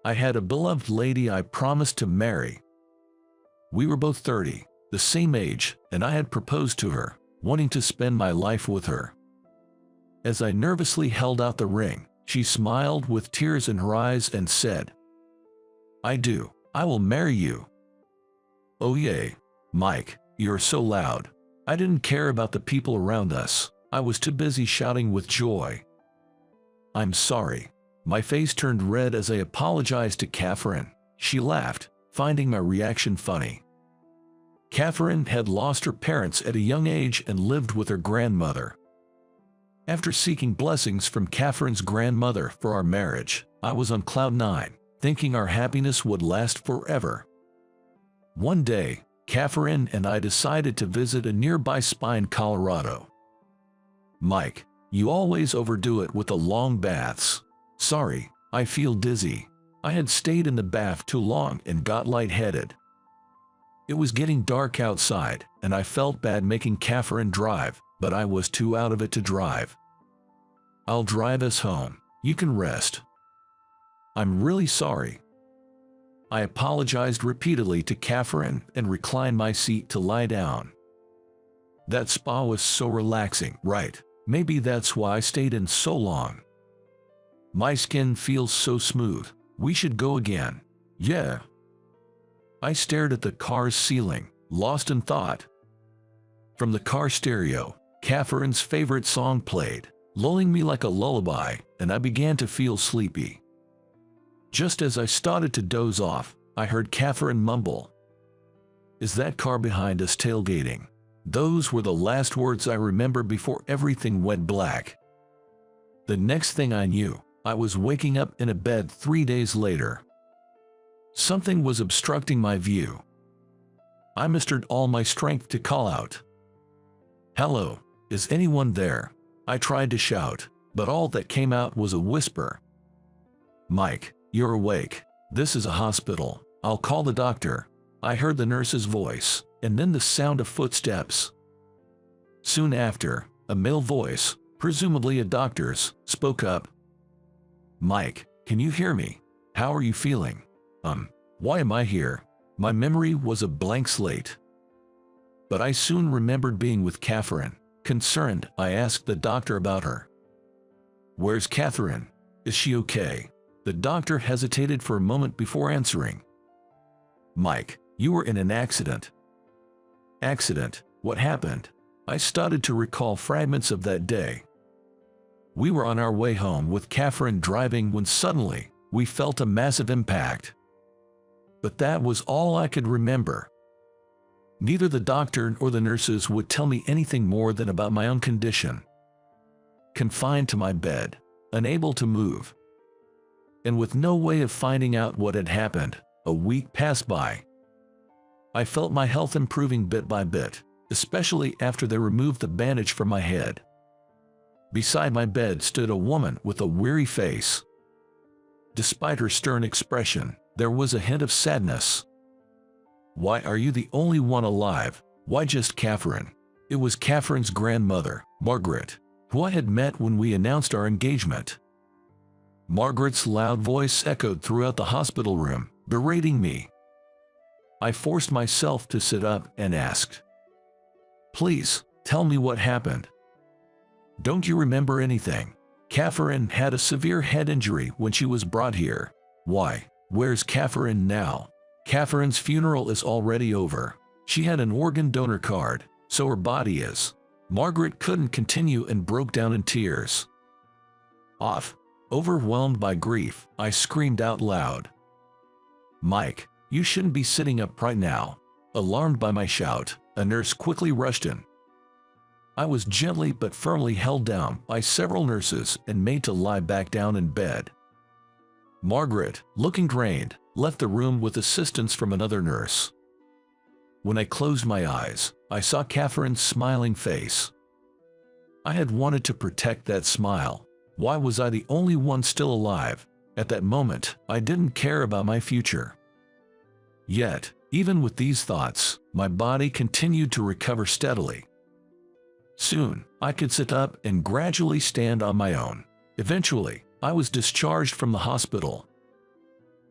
I had a beloved lady I promised to marry. We were both 30, the same age, and I had proposed to her, wanting to spend my life with her. As I nervously held out the ring, she smiled with tears in her eyes and said, "I do. I will marry you." Oh yay, Mike, you're so loud. I didn't care about the people around us. I was too busy shouting with joy. I'm sorry. My face turned red as I apologized to Catherine. She laughed, finding my reaction funny. Catherine had lost her parents at a young age and lived with her grandmother. After seeking blessings from Catherine's grandmother for our marriage, I was on cloud 9, thinking our happiness would last forever. One day, Catherine and I decided to visit a nearby spa in Colorado. Mike, you always overdo it with the long baths. Sorry, I feel dizzy. I had stayed in the bath too long and got lightheaded. It was getting dark outside, and I felt bad making Catherine drive, but I was too out of it to drive. I'll drive us home. You can rest. I'm really sorry. I apologized repeatedly to Catherine and reclined my seat to lie down. That spa was so relaxing, right? Maybe that's why I stayed in so long. My skin feels so smooth. We should go again. Yeah. I stared at the car's ceiling, lost in thought. From the car stereo, Catherine's favorite song played, lulling me like a lullaby, and I began to feel sleepy. Just as I started to doze off, I heard Catherine mumble, "Is that car behind us tailgating?" Those were the last words I remember before everything went black. The next thing I knew, I was waking up in a bed 3 days later. Something was obstructing my view. I mustered all my strength to call out, "Hello, is anyone there?" I tried to shout, but all that came out was a whisper. "Mike, you're awake. This is a hospital. I'll call the doctor." I heard the nurse's voice, and then the sound of footsteps. Soon after, a male voice, presumably a doctor's, spoke up. "Mike, can you hear me? How are you feeling?" Why am I here?" My memory was a blank slate. But I soon remembered being with Catherine. Concerned, I asked the doctor about her. "Where's Catherine? Is she okay?" The doctor hesitated for a moment before answering. "Mike, you were in an accident." "Accident? What happened?" I started to recall fragments of that day. We were on our way home with Catherine driving when suddenly, we felt a massive impact. But that was all I could remember. Neither the doctor or the nurses would tell me anything more than about my own condition. Confined to my bed, unable to move, and with no way of finding out what had happened, a week passed by. I felt my health improving bit by bit, especially after they removed the bandage from my head. Beside my bed stood a woman with a weary face. Despite her stern expression, there was a hint of sadness. "Why are you the only one alive? Why just Catherine?" It was Catherine's grandmother, Margaret, who I had met when we announced our engagement. Margaret's loud voice echoed throughout the hospital room, berating me. I forced myself to sit up and asked, "Please, tell me what happened." "Don't you remember anything? Catherine had a severe head injury when she was brought here." "Why? Where's Catherine now?" "Catherine's funeral is already over. She had an organ donor card, so her body is." Margaret couldn't continue and broke down in tears. Overwhelmed by grief, I screamed out loud, "Mike, you shouldn't be sitting up right now." Alarmed by my shout, a nurse quickly rushed in. I was gently but firmly held down by several nurses and made to lie back down in bed. Margaret, looking drained, left the room with assistance from another nurse. When I closed my eyes, I saw Catherine's smiling face. I had wanted to protect that smile. Why was I the only one still alive? At that moment, I didn't care about my future. Yet, even with these thoughts, my body continued to recover steadily. Soon, I could sit up and gradually stand on my own. Eventually, I was discharged from the hospital.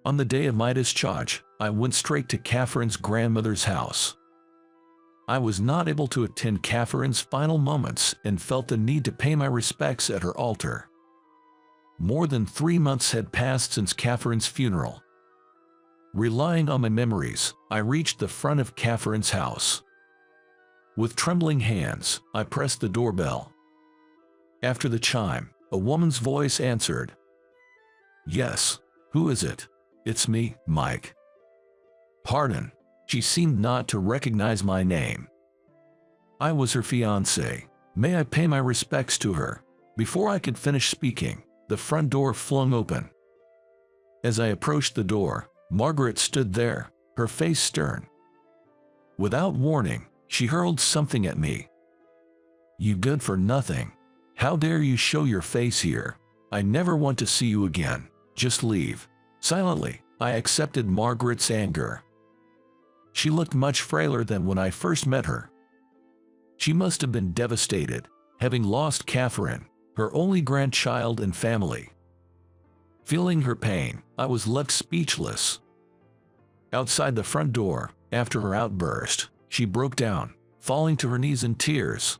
On the day of my discharge, I went straight to Catherine's grandmother's house. I was not able to attend Catherine's final moments and felt the need to pay my respects at her altar. More than 3 months had passed since Catherine's funeral. Relying on my memories, I reached the front of Catherine's house. With trembling hands, I pressed the doorbell. After the chime, a woman's voice answered. "Yes, who is it?" "It's me, Mike." "Pardon." She seemed not to recognize my name. I was her fiancé. May I pay my respects to her? Before I could finish speaking, the front door flung open. As I approached the door, Margaret stood there, her face stern. Without warning, she hurled something at me. "You good for nothing. How dare you show your face here? I never want to see you again. Just leave." Silently, I accepted Margaret's anger. She looked much frailer than when I first met her. She must have been devastated, having lost Catherine, her only grandchild and family. Feeling her pain, I was left speechless. Outside the front door, after her outburst, she broke down, falling to her knees in tears.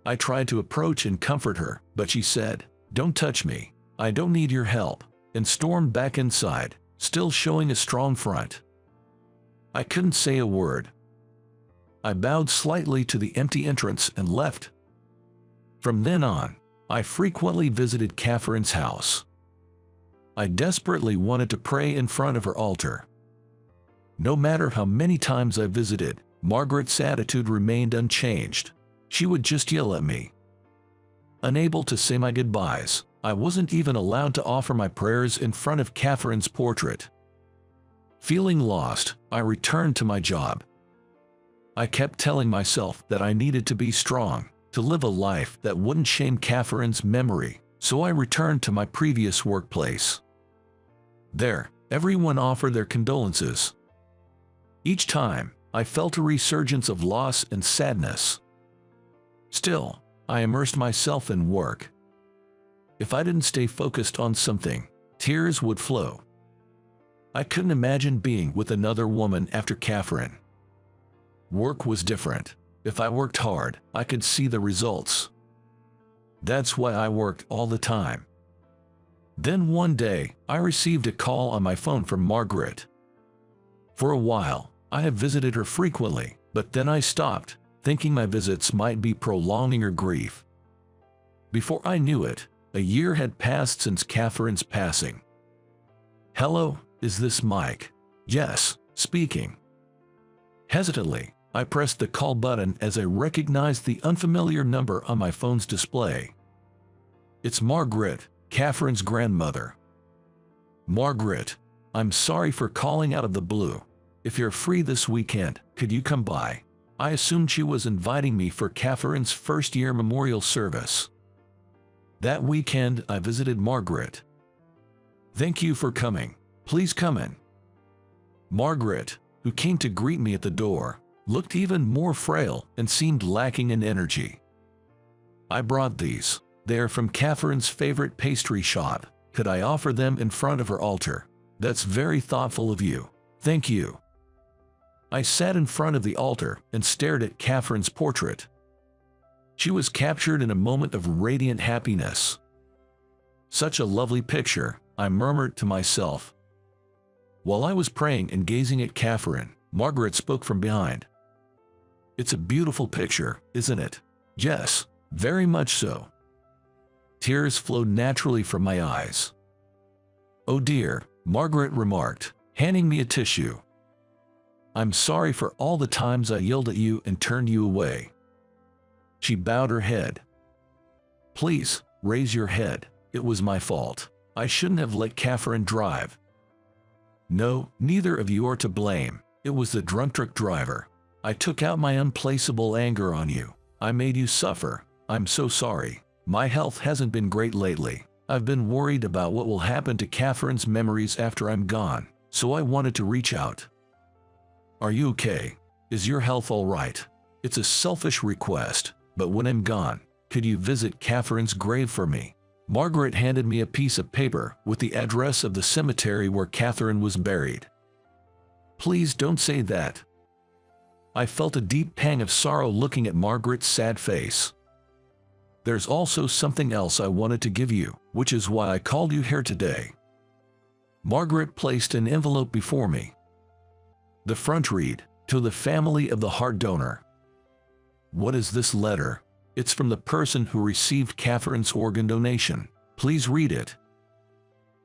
I tried to approach and comfort her, but she said, "Don't touch me, I don't need your help," and stormed back inside, still showing a strong front. I couldn't say a word. I bowed slightly to the empty entrance and left. From then on, I frequently visited Catherine's house. I desperately wanted to pray in front of her altar. No matter how many times I visited, Margaret's attitude remained unchanged. She would just yell at me. Unable to say my goodbyes, I wasn't even allowed to offer my prayers in front of Catherine's portrait. Feeling lost, I returned to my job. I kept telling myself that I needed to be strong, to live a life that wouldn't shame Catherine's memory, so I returned to my previous workplace. There, everyone offered their condolences. Each time, I felt a resurgence of loss and sadness. Still, I immersed myself in work. If I didn't stay focused on something, tears would flow. I couldn't imagine being with another woman after Catherine. Work was different. If I worked hard, I could see the results. That's why I worked all the time. Then one day, I received a call on my phone from Margaret. For a while, I had visited her frequently, but then I stopped, thinking my visits might be prolonging her grief. Before I knew it, a year had passed since Catherine's passing. "Hello, is this Mike?" "Yes, speaking." Hesitantly, I pressed the call button as I recognized the unfamiliar number on my phone's display. "It's Margaret, Catherine's grandmother." "Margaret, I'm sorry for calling out of the blue. If you're free this weekend, could you come by?" I assumed she was inviting me for Catherine's first-year memorial service. That weekend, I visited Margaret. "Thank you for coming. Please come in." Margaret, who came to greet me at the door, looked even more frail and seemed lacking in energy. "I brought these. They are from Catherine's favorite pastry shop. Could I offer them in front of her altar?" "That's very thoughtful of you. Thank you." I sat in front of the altar and stared at Catherine's portrait. She was captured in a moment of radiant happiness. "Such a lovely picture," I murmured to myself. While I was praying and gazing at Catherine, Margaret spoke from behind. "It's a beautiful picture, isn't it?" "Yes, very much so." Tears flowed naturally from my eyes. "Oh dear," Margaret remarked, handing me a tissue. "I'm sorry for all the times I yelled at you and turned you away." She bowed her head. "Please, raise your head. It was my fault. I shouldn't have let Catherine drive." "No, neither of you are to blame. It was the drunk truck driver. I took out my unplaceable anger on you. I made you suffer. I'm so sorry. My health hasn't been great lately. I've been worried about what will happen to Catherine's memories after I'm gone, so I wanted to reach out." "Are you okay? Is your health all right? It's a selfish request, but when I'm gone, could you visit Catherine's grave for me?" Margaret handed me a piece of paper with the address of the cemetery where Catherine was buried. Please don't say that. I felt a deep pang of sorrow looking at Margaret's sad face. There's also something else I wanted to give you, which is why I called you here today. Margaret placed an envelope before me. The front read, "To the family of the heart donor." What is this letter? It's from the person who received Catherine's organ donation. Please read it.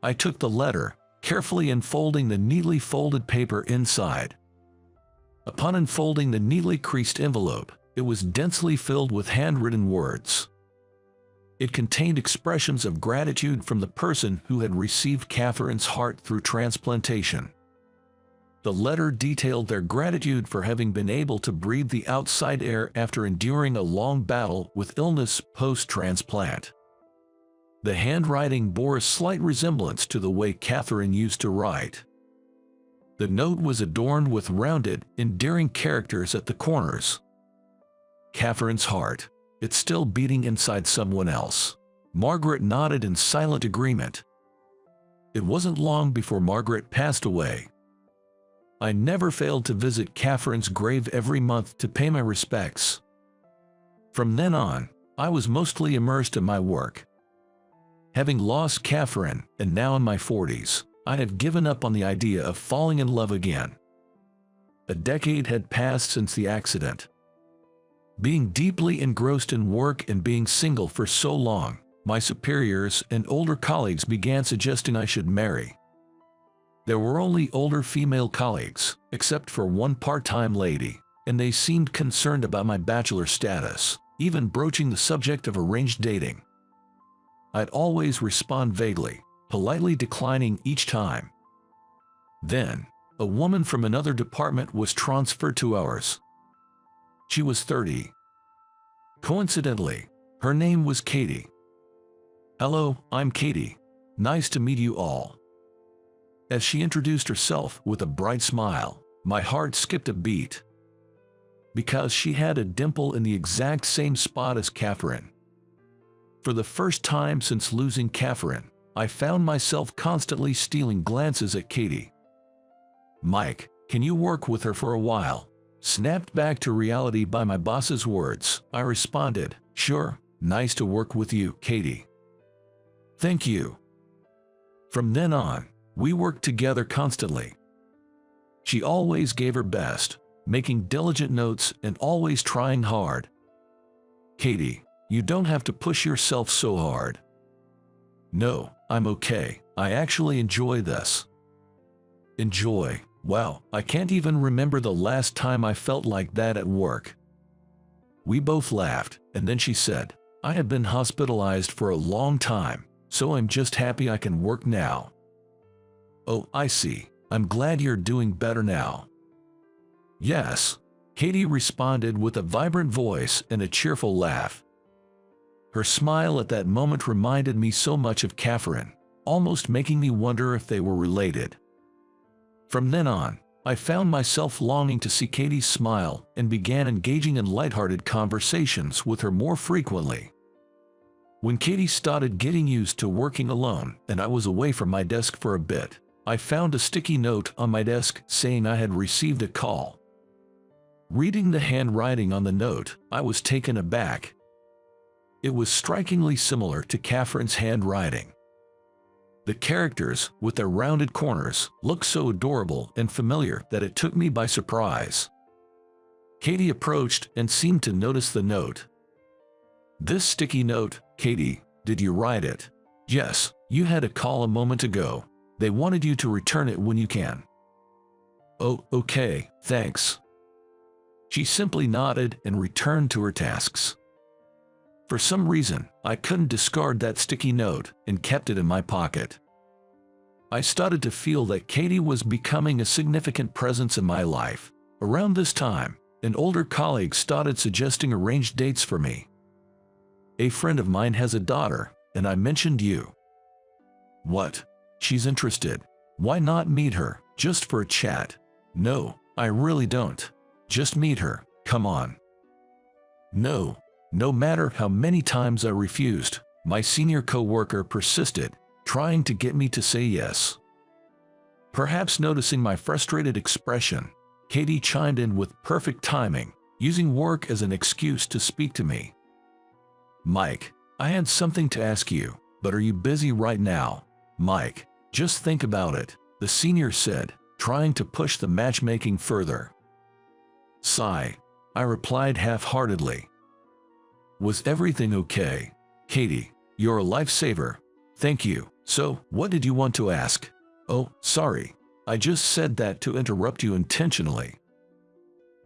I took the letter, carefully unfolding the neatly folded paper inside. Upon unfolding the neatly creased envelope, it was densely filled with handwritten words. It contained expressions of gratitude from the person who had received Catherine's heart through transplantation. The letter detailed their gratitude for having been able to breathe the outside air after enduring a long battle with illness post-transplant. The handwriting bore a slight resemblance to the way Catherine used to write. The note was adorned with rounded, endearing characters at the corners. Catherine's heart. It's still beating inside someone else. Margaret nodded in silent agreement. It wasn't long before Margaret passed away. I never failed to visit Catherine's grave every month to pay my respects. From then on, I was mostly immersed in my work. Having lost Catherine, and now in my 40s, I have given up on the idea of falling in love again. A decade had passed since the accident. Being deeply engrossed in work and being single for so long, my superiors and older colleagues began suggesting I should marry. There were only older female colleagues, except for one part-time lady, and they seemed concerned about my bachelor status, even broaching the subject of arranged dating. I'd always respond vaguely, politely declining each time. Then, a woman from another department was transferred to ours. She was 30. Coincidentally, her name was Katie. "Hello, I'm Katie. Nice to meet you all." As she introduced herself with a bright smile, my heart skipped a beat. Because she had a dimple in the exact same spot as Catherine. For the first time since losing Catherine, I found myself constantly stealing glances at Katie. "Mike, can you work with her for a while?" Snapped back to reality by my boss's words, I responded, "Sure, nice to work with you, Katie." "Thank you." From then on, we worked together constantly. She always gave her best, making diligent notes and always trying hard. "Katie, you don't have to push yourself so hard." "No, I'm okay. I actually enjoy this." Enjoy. Wow, I can't even remember the last time I felt like that at work. We both laughed, and then she said, "I have been hospitalized for a long time, so I'm just happy I can work now." "Oh, I see. I'm glad you're doing better now." "Yes," Katie responded with a vibrant voice and a cheerful laugh. Her smile at that moment reminded me so much of Catherine, almost making me wonder if they were related. From then on, I found myself longing to see Katie smile and began engaging in lighthearted conversations with her more frequently. When Katie started getting used to working alone and I was away from my desk for a bit, I found a sticky note on my desk saying I had received a call. Reading the handwriting on the note, I was taken aback. It was strikingly similar to Catherine's handwriting. The characters, with their rounded corners, looked so adorable and familiar that it took me by surprise. Katie approached and seemed to notice the note. "This sticky note, Katie, did you write it?" "Yes, you had a call a moment ago. They wanted you to return it when you can." "Oh, okay, thanks." She simply nodded and returned to her tasks. For some reason, I couldn't discard that sticky note and kept it in my pocket. I started to feel that Katie was becoming a significant presence in my life. Around this time, an older colleague started suggesting arranged dates for me. "A friend of mine has a daughter, and I mentioned you." "What? She's interested. Why not meet her, just for a chat?" "No, I really don't. Just meet her, come on." No matter how many times I refused, My senior coworker persisted, trying to get me to say yes. Perhaps noticing my frustrated expression, Katie chimed in with perfect timing, using work as an excuse to speak to me. Mike, I had something to ask you, but are you busy right now? Mike, just think about it, the senior said, trying to push the matchmaking further. Sigh, I replied half-heartedly. Was everything okay? Katie, you're a lifesaver. Thank you. So, what did you want to ask? Oh, sorry. I just said that to interrupt you intentionally.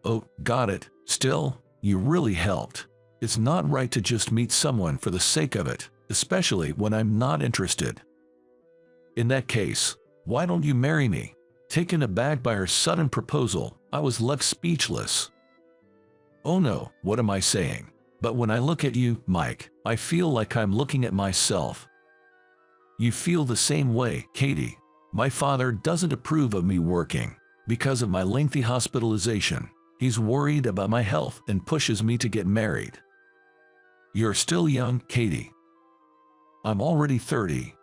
Oh, got it. Still, you really helped. It's not right to just meet someone for the sake of it, especially when I'm not interested. In that case, why don't you marry me? Taken aback by her sudden proposal, I was left speechless. Oh no, what am I saying? But when I look at you, Mike, I feel like I'm looking at myself. You feel the same way, Katie. My father doesn't approve of me working. Because of my lengthy hospitalization, he's worried about my health and pushes me to get married. You're still young, Katie. I'm already 30.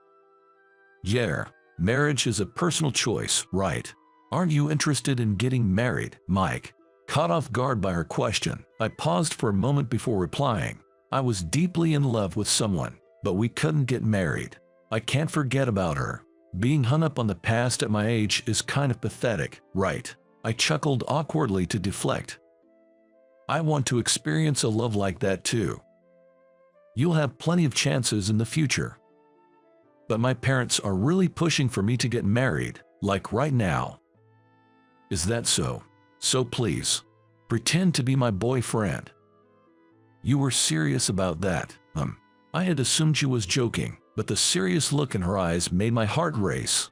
Yeah, marriage is a personal choice, right? Aren't you interested in getting married, Mike? Caught off guard by her question, I paused for a moment before replying. I was deeply in love with someone, but we couldn't get married. I can't forget about her. Being hung up on the past at my age is kind of pathetic, right? I chuckled awkwardly to deflect. I want to experience a love like that too. You'll have plenty of chances in the future. But my parents are really pushing for me to get married, like right now. Is that so? So please, pretend to be my boyfriend. You were serious about that, I had assumed she was joking, but the serious look in her eyes made my heart race.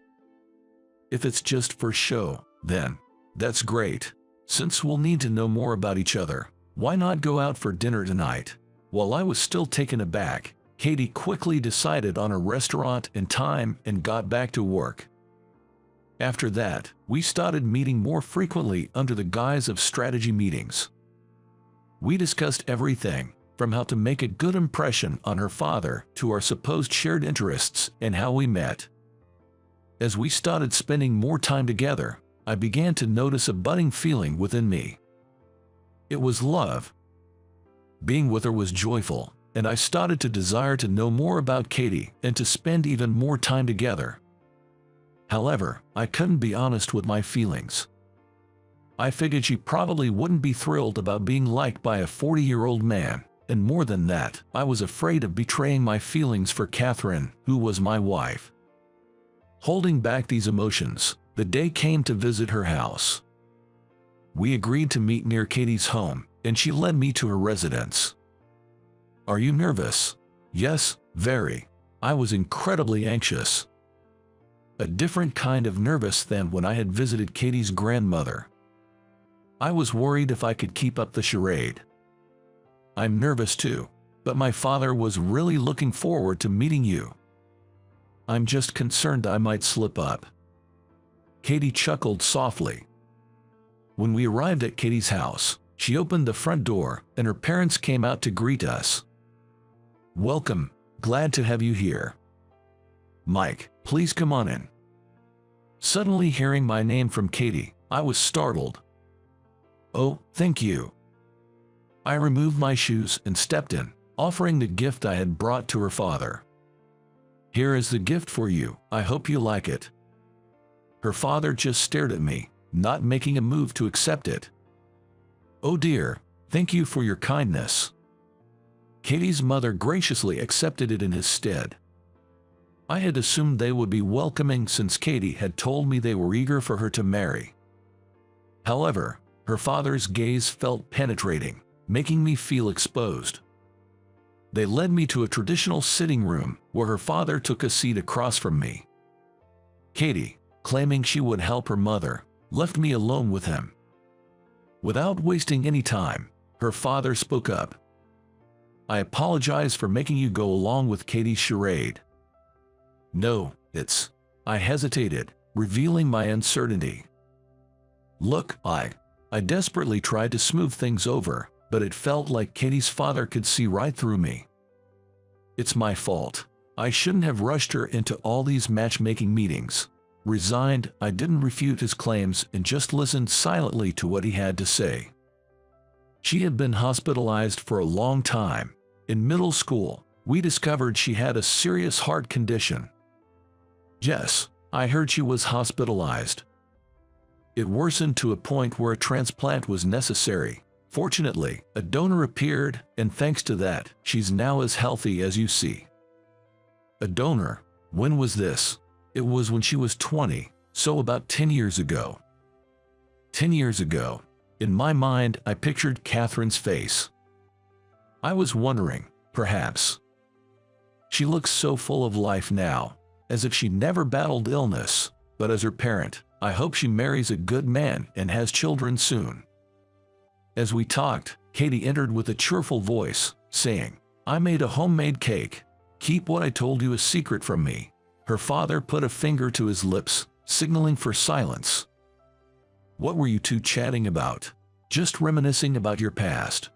If it's just for show, then that's great. Since we'll need to know more about each other, why not go out for dinner tonight? While I was still taken aback, Katie quickly decided on a restaurant and time and got back to work. After that, we started meeting more frequently under the guise of strategy meetings. We discussed everything, from how to make a good impression on her father to our supposed shared interests and how we met. As we started spending more time together, I began to notice a budding feeling within me. It was love. Being with her was joyful, and I started to desire to know more about Katie and to spend even more time together. However, I couldn't be honest with my feelings. I figured she probably wouldn't be thrilled about being liked by a 40-year-old man, and more than that, I was afraid of betraying my feelings for Catherine, who was my wife. Holding back these emotions, the day came to visit her house. We agreed to meet near Katie's home, and she led me to her residence. Are you nervous? Yes, very. I was incredibly anxious. A different kind of nervous than when I had visited Katie's grandmother. I was worried if I could keep up the charade. I'm nervous too, but my father was really looking forward to meeting you. I'm just concerned I might slip up. Katie chuckled softly. When we arrived at Katie's house, she opened the front door and her parents came out to greet us. Welcome, glad to have you here. Mike, please come on in. Suddenly hearing my name from Katie, I was startled. Oh, thank you. I removed my shoes and stepped in, offering the gift I had brought to her father. Here is the gift for you, I hope you like it. Her father just stared at me, not making a move to accept it. Oh dear, thank you for your kindness. Katie's mother graciously accepted it in his stead. I had assumed they would be welcoming since Katie had told me they were eager for her to marry. However, her father's gaze felt penetrating, making me feel exposed. They led me to a traditional sitting room where her father took a seat across from me. Katie, claiming she would help her mother, left me alone with him. Without wasting any time, her father spoke up. I apologize for making you go along with Katie's charade. No, I hesitated, revealing my uncertainty. Look, I desperately tried to smooth things over, but it felt like Katie's father could see right through me. It's my fault. I shouldn't have rushed her into all these matchmaking meetings. Resigned, I didn't refute his claims and just listened silently to what he had to say. She had been hospitalized for a long time. In middle school, we discovered she had a serious heart condition. Yes, I heard she was hospitalized. It worsened to a point where a transplant was necessary. Fortunately, a donor appeared, and thanks to that, she's now as healthy as you see. A donor? When was this? It was when she was 20, so about 10 years ago. 10 years ago. In my mind, I pictured Catherine's face. I was wondering, perhaps. She looks so full of life now, as if she never battled illness, but as her parent, I hope she marries a good man and has children soon. As we talked, Katie entered with a cheerful voice, saying, "I made a homemade cake. Keep what I told you a secret from me." Her father put a finger to his lips, signaling for silence. "What were you two chatting about?" "Just reminiscing about your past."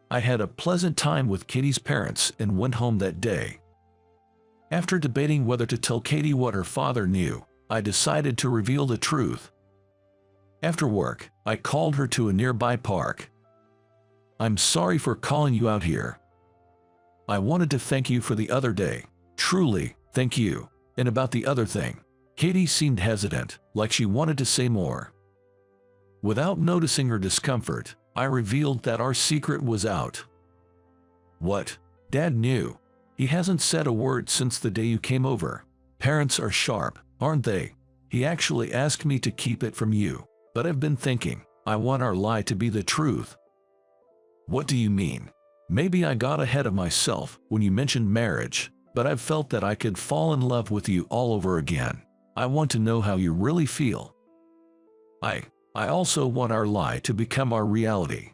I had a pleasant time with Katie's parents and went home that day. After debating whether to tell Katie what her father knew, I decided to reveal the truth. After work, I called her to a nearby park. "I'm sorry for calling you out here. I wanted to thank you for the other day. Truly, thank you. And about the other thing." Katie seemed hesitant, like she wanted to say more. Without noticing her discomfort, I revealed that our secret was out. "What? Dad knew. He hasn't said a word since the day you came over. Parents are sharp, aren't they? He actually asked me to keep it from you, but I've been thinking, I want our lie to be the truth." "What do you mean?" "Maybe I got ahead of myself when you mentioned marriage, but I've felt that I could fall in love with you all over again. I want to know how you really feel. I also want our lie to become our reality."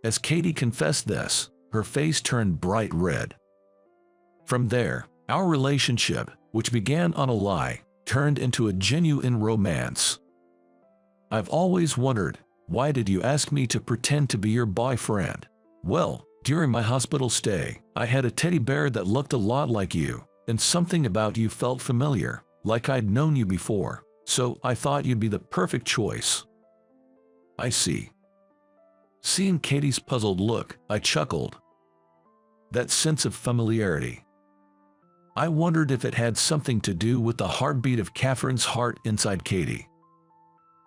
As Katie confessed this, her face turned bright red. From there, our relationship, which began on a lie, turned into a genuine romance. "I've always wondered, why did you ask me to pretend to be your boyfriend?" "Well, during my hospital stay, I had a teddy bear that looked a lot like you, and something about you felt familiar, like I'd known you before, so I thought you'd be the perfect choice." "I see." Seeing Katie's puzzled look, I chuckled. That sense of familiarity. I wondered if it had something to do with the heartbeat of Catherine's heart inside Katie.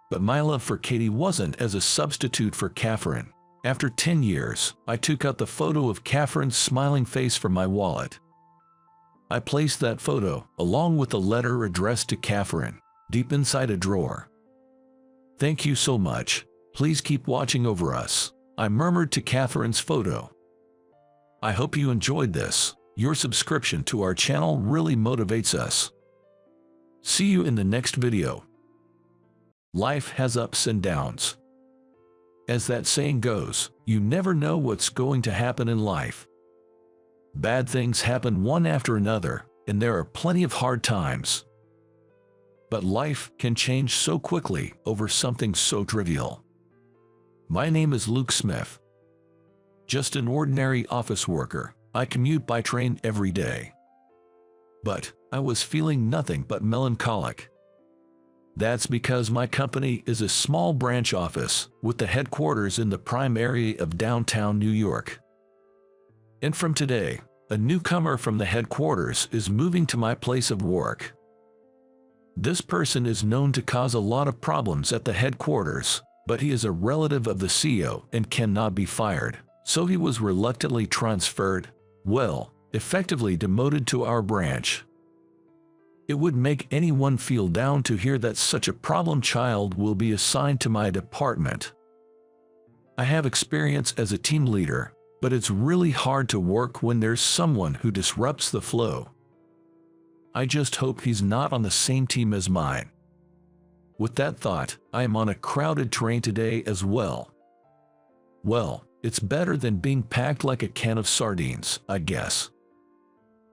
But my love for Katie wasn't as a substitute for Catherine. After 10 years, I took out the photo of Catherine's smiling face from my wallet. I placed that photo, along with a letter addressed to Catherine, deep inside a drawer. "Thank you so much. Please keep watching over us," I murmured to Catherine's photo. I hope you enjoyed this. Your subscription to our channel really motivates us. See you in the next video. Life has ups and downs. As that saying goes, you never know what's going to happen in life. Bad things happen one after another, and there are plenty of hard times. But life can change so quickly over something so trivial. My name is Luke Smith. Just an ordinary office worker. I commute by train every day. But I was feeling nothing but melancholic. That's because my company is a small branch office with the headquarters in the prime area of downtown New York. And from today, a newcomer from the headquarters is moving to my place of work. This person is known to cause a lot of problems at the headquarters, but he is a relative of the CEO and cannot be fired, so he was reluctantly transferred, effectively demoted to our branch. It would make anyone feel down to hear that such a problem child will be assigned to my department. I have experience as a team leader, but it's really hard to work when there's someone who disrupts the flow. I just hope he's not on the same team as mine. With that thought, I am on a crowded train today as well. Well, it's better than being packed like a can of sardines, I guess.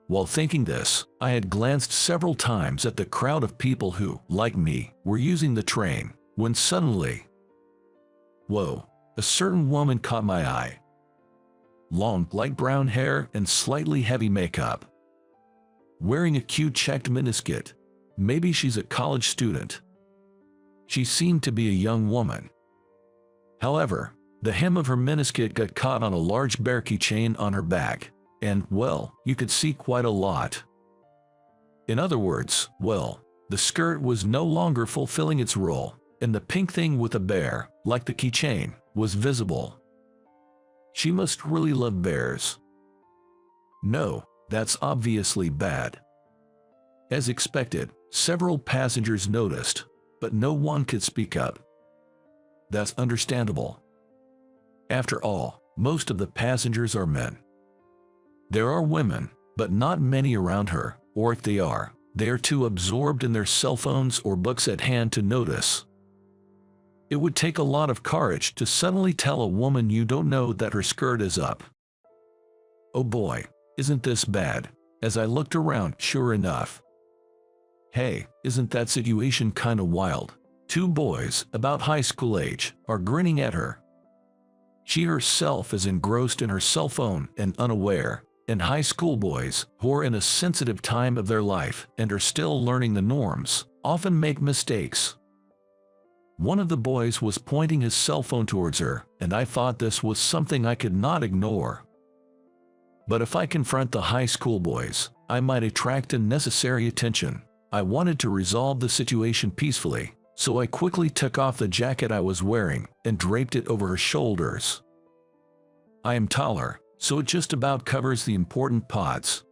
While thinking this, I had glanced several times at the crowd of people who, like me, were using the train, when suddenly, a certain woman caught my eye. long, light brown hair and slightly heavy makeup. Wearing a cute checked miniskirt. Maybe she's a college student. She seemed to be a young woman. However, the hem of her miniskirt got caught on a large bear keychain on her back, and, well, you could see quite a lot. In other words, well, the skirt was no longer fulfilling its role, and the pink thing with a bear, like the keychain, was visible. She must really love bears. No, that's obviously bad. As expected, several passengers noticed, but no one could speak up. That's understandable. After all, most of the passengers are men. There are women, but not many around her, or if they are too absorbed in their cell phones or books at hand to notice. It would take a lot of courage to suddenly tell a woman you don't know that her skirt is up. Oh boy, isn't this bad? As I looked around, sure enough. Hey, isn't that situation kinda wild? Two boys, about high school age, are grinning at her. She herself is engrossed in her cell phone and unaware, and high school boys, who are in a sensitive time of their life and are still learning the norms, often make mistakes. One of the boys was pointing his cell phone towards her, and I thought this was something I could not ignore. But if I confront the high school boys, I might attract unnecessary attention. I wanted to resolve the situation peacefully, so I quickly took off the jacket I was wearing and draped it over her shoulders. I am taller, so it just about covers the important parts.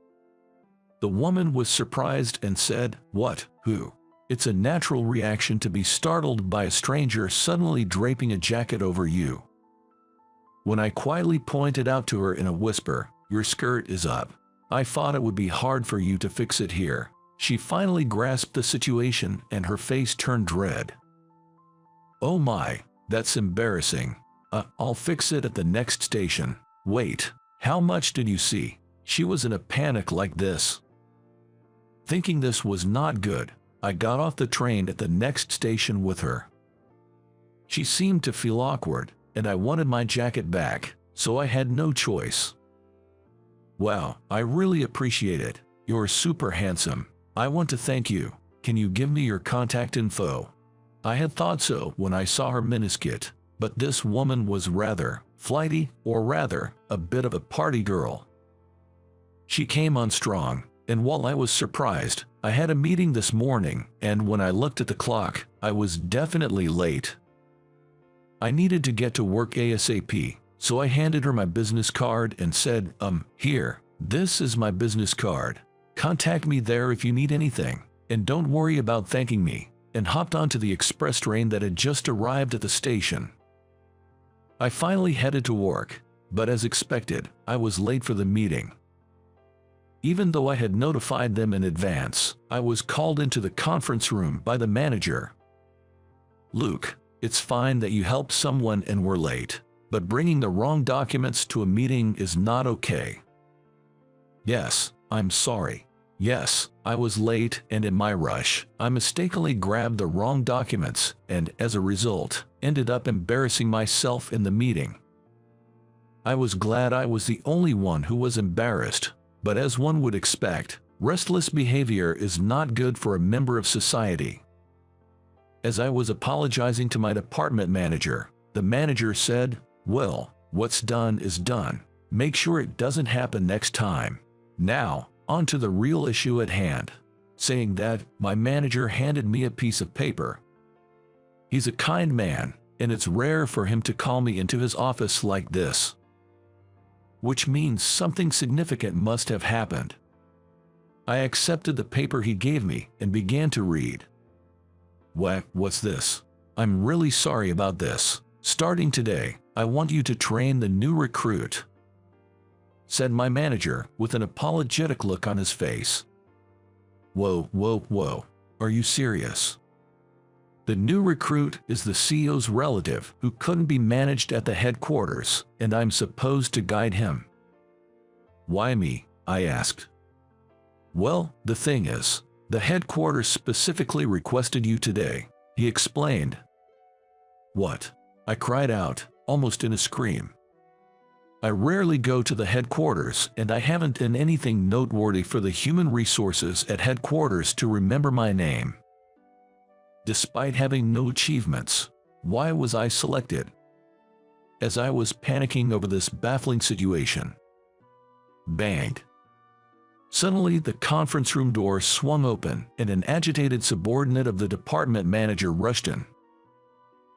The woman was surprised and said, "What? Who?" It's a natural reaction to be startled by a stranger suddenly draping a jacket over you. When I quietly pointed out to her in a whisper, "Your skirt is up. I thought it would be hard for you to fix it here," she finally grasped the situation and her face turned red. "Oh my, that's embarrassing. I'll fix it at the next station." "Wait, how much did you see?" She was in a panic like this. Thinking this was not good, I got off the train at the next station with her. She seemed to feel awkward, and I wanted my jacket back, so I had no choice. "Wow, I really appreciate it. You're super handsome. I want to thank you. Can you give me your contact info?" I had thought so when I saw her miniskirt, but this woman was rather flighty, or rather, a bit of a party girl. She came on strong, and while I was surprised, I had a meeting this morning, and when I looked at the clock, I was definitely late. I needed to get to work ASAP, so I handed her my business card and said, "Here, this is my business card. Contact me there if you need anything, and don't worry about thanking me," and hopped onto the express train that had just arrived at the station. I finally headed to work, but as expected, I was late for the meeting. Even though I had notified them in advance, I was called into the conference room by the manager. "Luke, it's fine that you helped someone and were late, but bringing the wrong documents to a meeting is not okay." "Yes, I'm sorry. Yes, I was late, and in my rush, I mistakenly grabbed the wrong documents and, as a result, ended up embarrassing myself in the meeting." I was glad I was the only one who was embarrassed, but as one would expect, restless behavior is not good for a member of society. As I was apologizing to my department manager, the manager said, "Well, what's done is done. Make sure it doesn't happen next time. Now, on to the real issue at hand." Saying that, my manager handed me a piece of paper. He's a kind man, and it's rare for him to call me into his office like this. Which means something significant must have happened. I accepted the paper he gave me and began to read. What's this? "I'm really sorry about this. Starting today, I want you to train the new recruit," said my manager with an apologetic look on his face. Whoa. Are you serious? The new recruit is the CEO's relative who couldn't be managed at the headquarters, and I'm supposed to guide him. "Why me?" I asked. "Well, the thing is, the headquarters specifically requested you today," he explained. "What?" I cried out, almost in a scream. I rarely go to the headquarters, and I haven't done anything noteworthy for the human resources at headquarters to remember my name. Despite having no achievements, why was I selected? As I was panicking over this baffling situation, bang! Suddenly, the conference room door swung open, and an agitated subordinate of the department manager rushed in.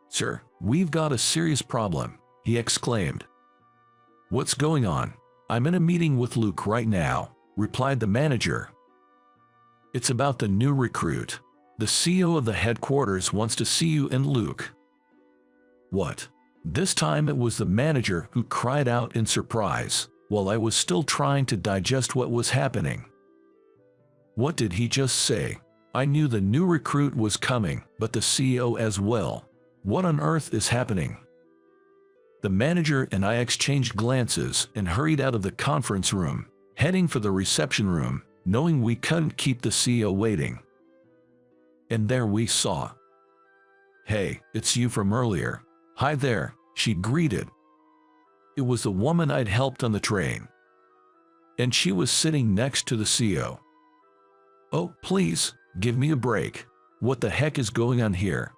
"Sir, we've got a serious problem," he exclaimed. "What's going on?" "I'm in a meeting with Luke right now," replied the manager. "It's about the new recruit. The CEO of the headquarters wants to see you and Luke." What? This time it was the manager who cried out in surprise, while I was still trying to digest what was happening. What did he just say? I knew the new recruit was coming, but the CEO as well. What on earth is happening? The manager and I exchanged glances and hurried out of the conference room, heading for the reception room, knowing we couldn't keep the CEO waiting. And there we saw. "Hey, it's you from earlier." "Hi there," she greeted. It was the woman I'd helped on the train. And she was sitting next to the CEO. "Oh, please, give me a break. What the heck is going on here?"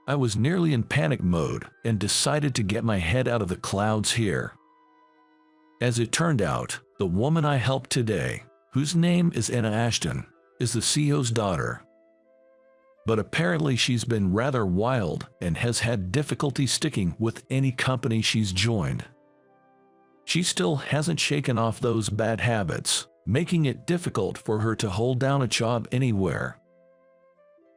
I was nearly in panic mode and decided to get my head out of the clouds here. As it turned out, the woman I helped today, whose name is Anna Ashton, is the CEO's daughter. But apparently she's been rather wild and has had difficulty sticking with any company she's joined. She still hasn't shaken off those bad habits, making it difficult for her to hold down a job anywhere.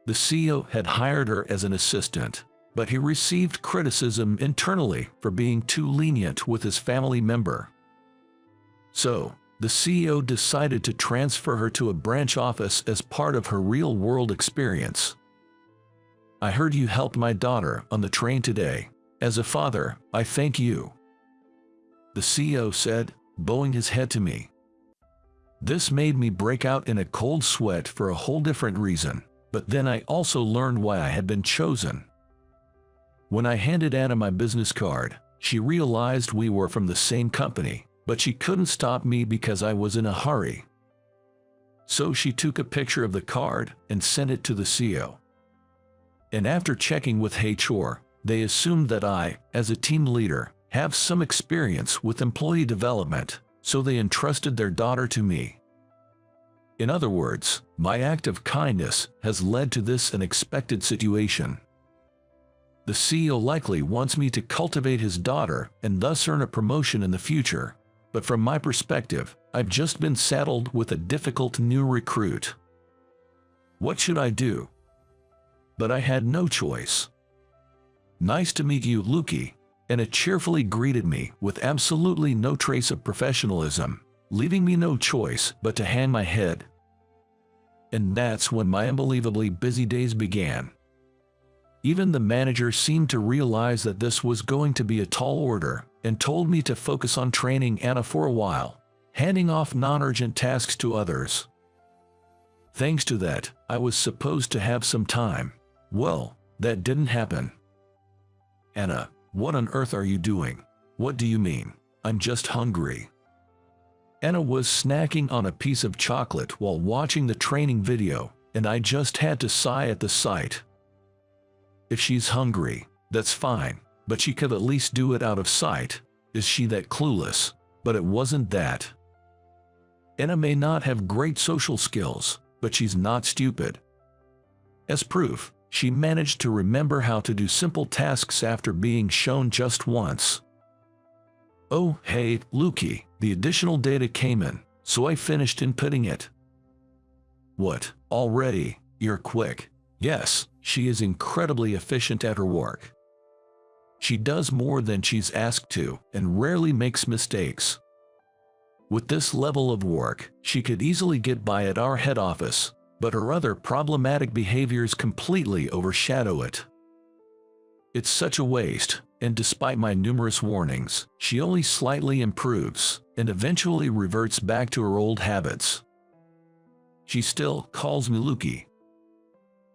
The CEO had hired her as an assistant, but he received criticism internally for being too lenient with his family member. So, the CEO decided to transfer her to a branch office as part of her real-world experience. "I heard you helped my daughter on the train today. As a father, I thank you," the CEO said, bowing his head to me. This made me break out in a cold sweat for a whole different reason, but then I also learned why I had been chosen. When I handed Anna my business card, she realized we were from the same company, but she couldn't stop me because I was in a hurry. So she took a picture of the card and sent it to the CEO. And after checking with HR, they assumed that I, as a team leader, have some experience with employee development, so they entrusted their daughter to me. In other words, my act of kindness has led to this unexpected situation. The CEO likely wants me to cultivate his daughter and thus earn a promotion in the future, but from my perspective, I've just been saddled with a difficult new recruit. What should I do? But I had no choice. "Nice to meet you, Lukey," Anna cheerfully greeted me with absolutely no trace of professionalism, leaving me no choice but to hang my head. And that's when my unbelievably busy days began. Even the manager seemed to realize that this was going to be a tall order and told me to focus on training Anna for a while, handing off non-urgent tasks to others. Thanks to that, I was supposed to have some time. Well, that didn't happen. "Anna, what on earth are you doing?" "What do you mean? I'm just hungry." Anna was snacking on a piece of chocolate while watching the training video, and I just had to sigh at the sight. If she's hungry, that's fine, but she could at least do it out of sight. Is she that clueless? But it wasn't that. Anna may not have great social skills, but she's not stupid. As proof, she managed to remember how to do simple tasks after being shown just once. "Oh, hey, Lukey, the additional data came in, so I finished inputting it." "What, already? You're quick." Yes, she is incredibly efficient at her work. She does more than she's asked to and rarely makes mistakes. With this level of work, she could easily get by at our head office, but her other problematic behaviors completely overshadow it. It's such a waste, and despite my numerous warnings, she only slightly improves and eventually reverts back to her old habits. She still calls me Lukey.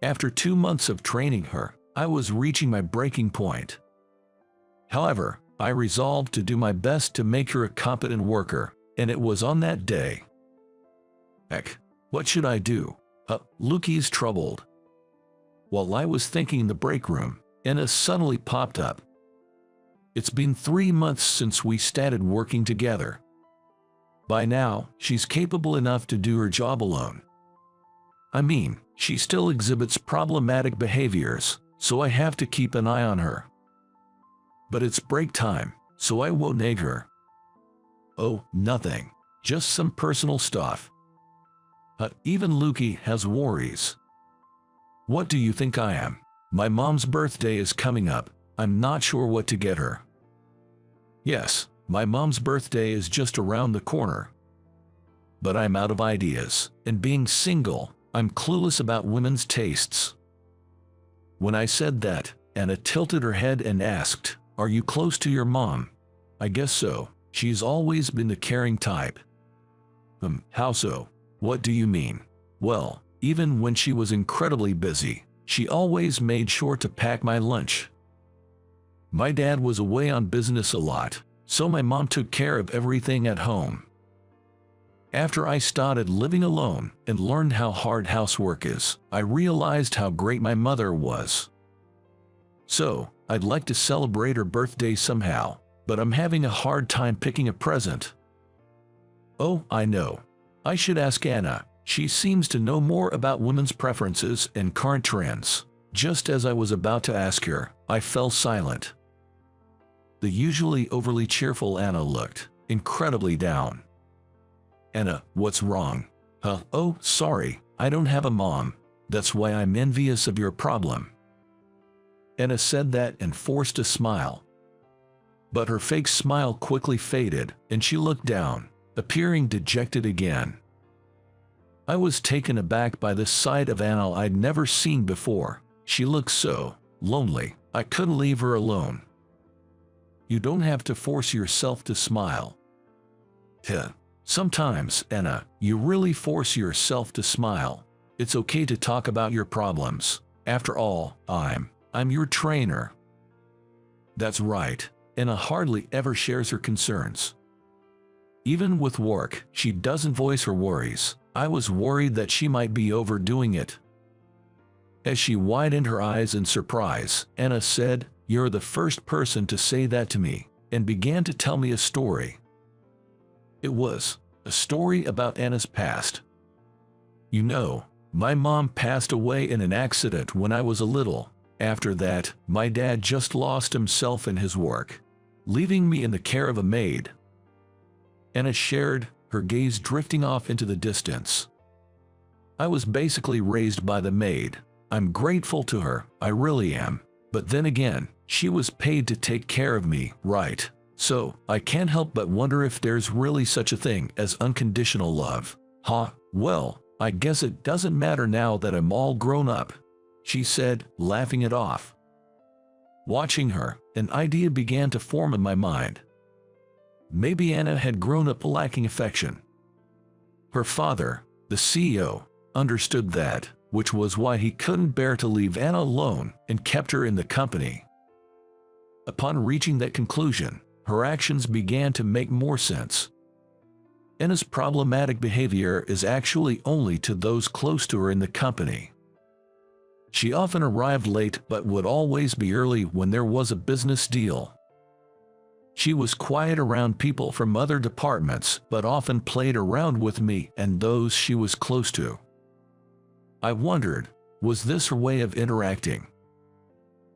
After 2 months of training her, I was reaching my breaking point. However, I resolved to do my best to make her a competent worker, and it was on that day. Heck, what should I do? Lukey's troubled. While I was thinking in the break room, Anna suddenly popped up. It's been 3 months since we started working together. By now, she's capable enough to do her job alone. I mean, she still exhibits problematic behaviors, so I have to keep an eye on her. But it's break time, so I won't nag her. Oh, nothing. Just some personal stuff. Even Lukey has worries. What do you think I am? My mom's birthday is coming up. I'm not sure what to get her. Yes, my mom's birthday is just around the corner. But I'm out of ideas, and being single, I'm clueless about women's tastes. When I said that, Anna tilted her head and asked, "Are you close to your mom?" I guess so. She's always been the caring type. How so? What do you mean? Well, even when she was incredibly busy, she always made sure to pack my lunch. My dad was away on business a lot, so my mom took care of everything at home. After I started living alone and learned how hard housework is, I realized how great my mother was. So, I'd like to celebrate her birthday somehow, but I'm having a hard time picking a present. Oh, I know. I should ask Anna. She seems to know more about women's preferences and current trends. Just as I was about to ask her, I fell silent. The usually overly cheerful Anna looked incredibly down. Anna, what's wrong? Oh, sorry, I don't have a mom. That's why I'm envious of your problem. Anna said that and forced a smile. But her fake smile quickly faded, and she looked down, appearing dejected again. I was taken aback by this side of Anna I'd never seen before. She looked so lonely, I couldn't leave her alone. You don't have to force yourself to smile. Sometimes, Anna, you really force yourself to smile. It's okay to talk about your problems. After all, I'm your trainer. That's right. Anna hardly ever shares her concerns. Even with work, she doesn't voice her worries. I was worried that she might be overdoing it. As she widened her eyes in surprise, Anna said, "You're the first person to say that to me," and began to tell me a story. It was a story about Anna's past. You know, my mom passed away in an accident when I was little. After that, my dad just lost himself in his work, leaving me in the care of a maid. Anna shared, her gaze drifting off into the distance. I was basically raised by the maid. I'm grateful to her, I really am. But then again, she was paid to take care of me, right? So, I can't help but wonder if there's really such a thing as unconditional love. Well, I guess it doesn't matter now that I'm all grown up, she said, laughing it off. Watching her, an idea began to form in my mind. Maybe Anna had grown up lacking affection. Her father, the CEO, understood that, which was why he couldn't bear to leave Anna alone and kept her in the company. Upon reaching that conclusion, her actions began to make more sense. Anna's problematic behavior is actually only to those close to her in the company. She often arrived late but would always be early when there was a business deal. She was quiet around people from other departments but often played around with me and those she was close to. I wondered, was this her way of interacting?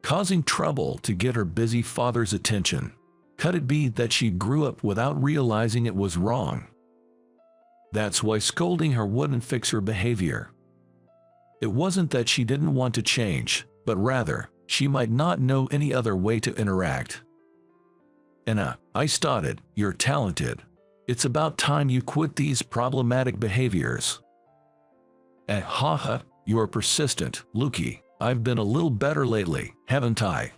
Causing trouble to get her busy father's attention? Could it be that she grew up without realizing it was wrong? That's why scolding her wouldn't fix her behavior. It wasn't that she didn't want to change, but rather, she might not know any other way to interact. Anna, I started, you're talented. It's about time you quit these problematic behaviors. You're persistent, Lukey. I've been a little better lately, haven't I?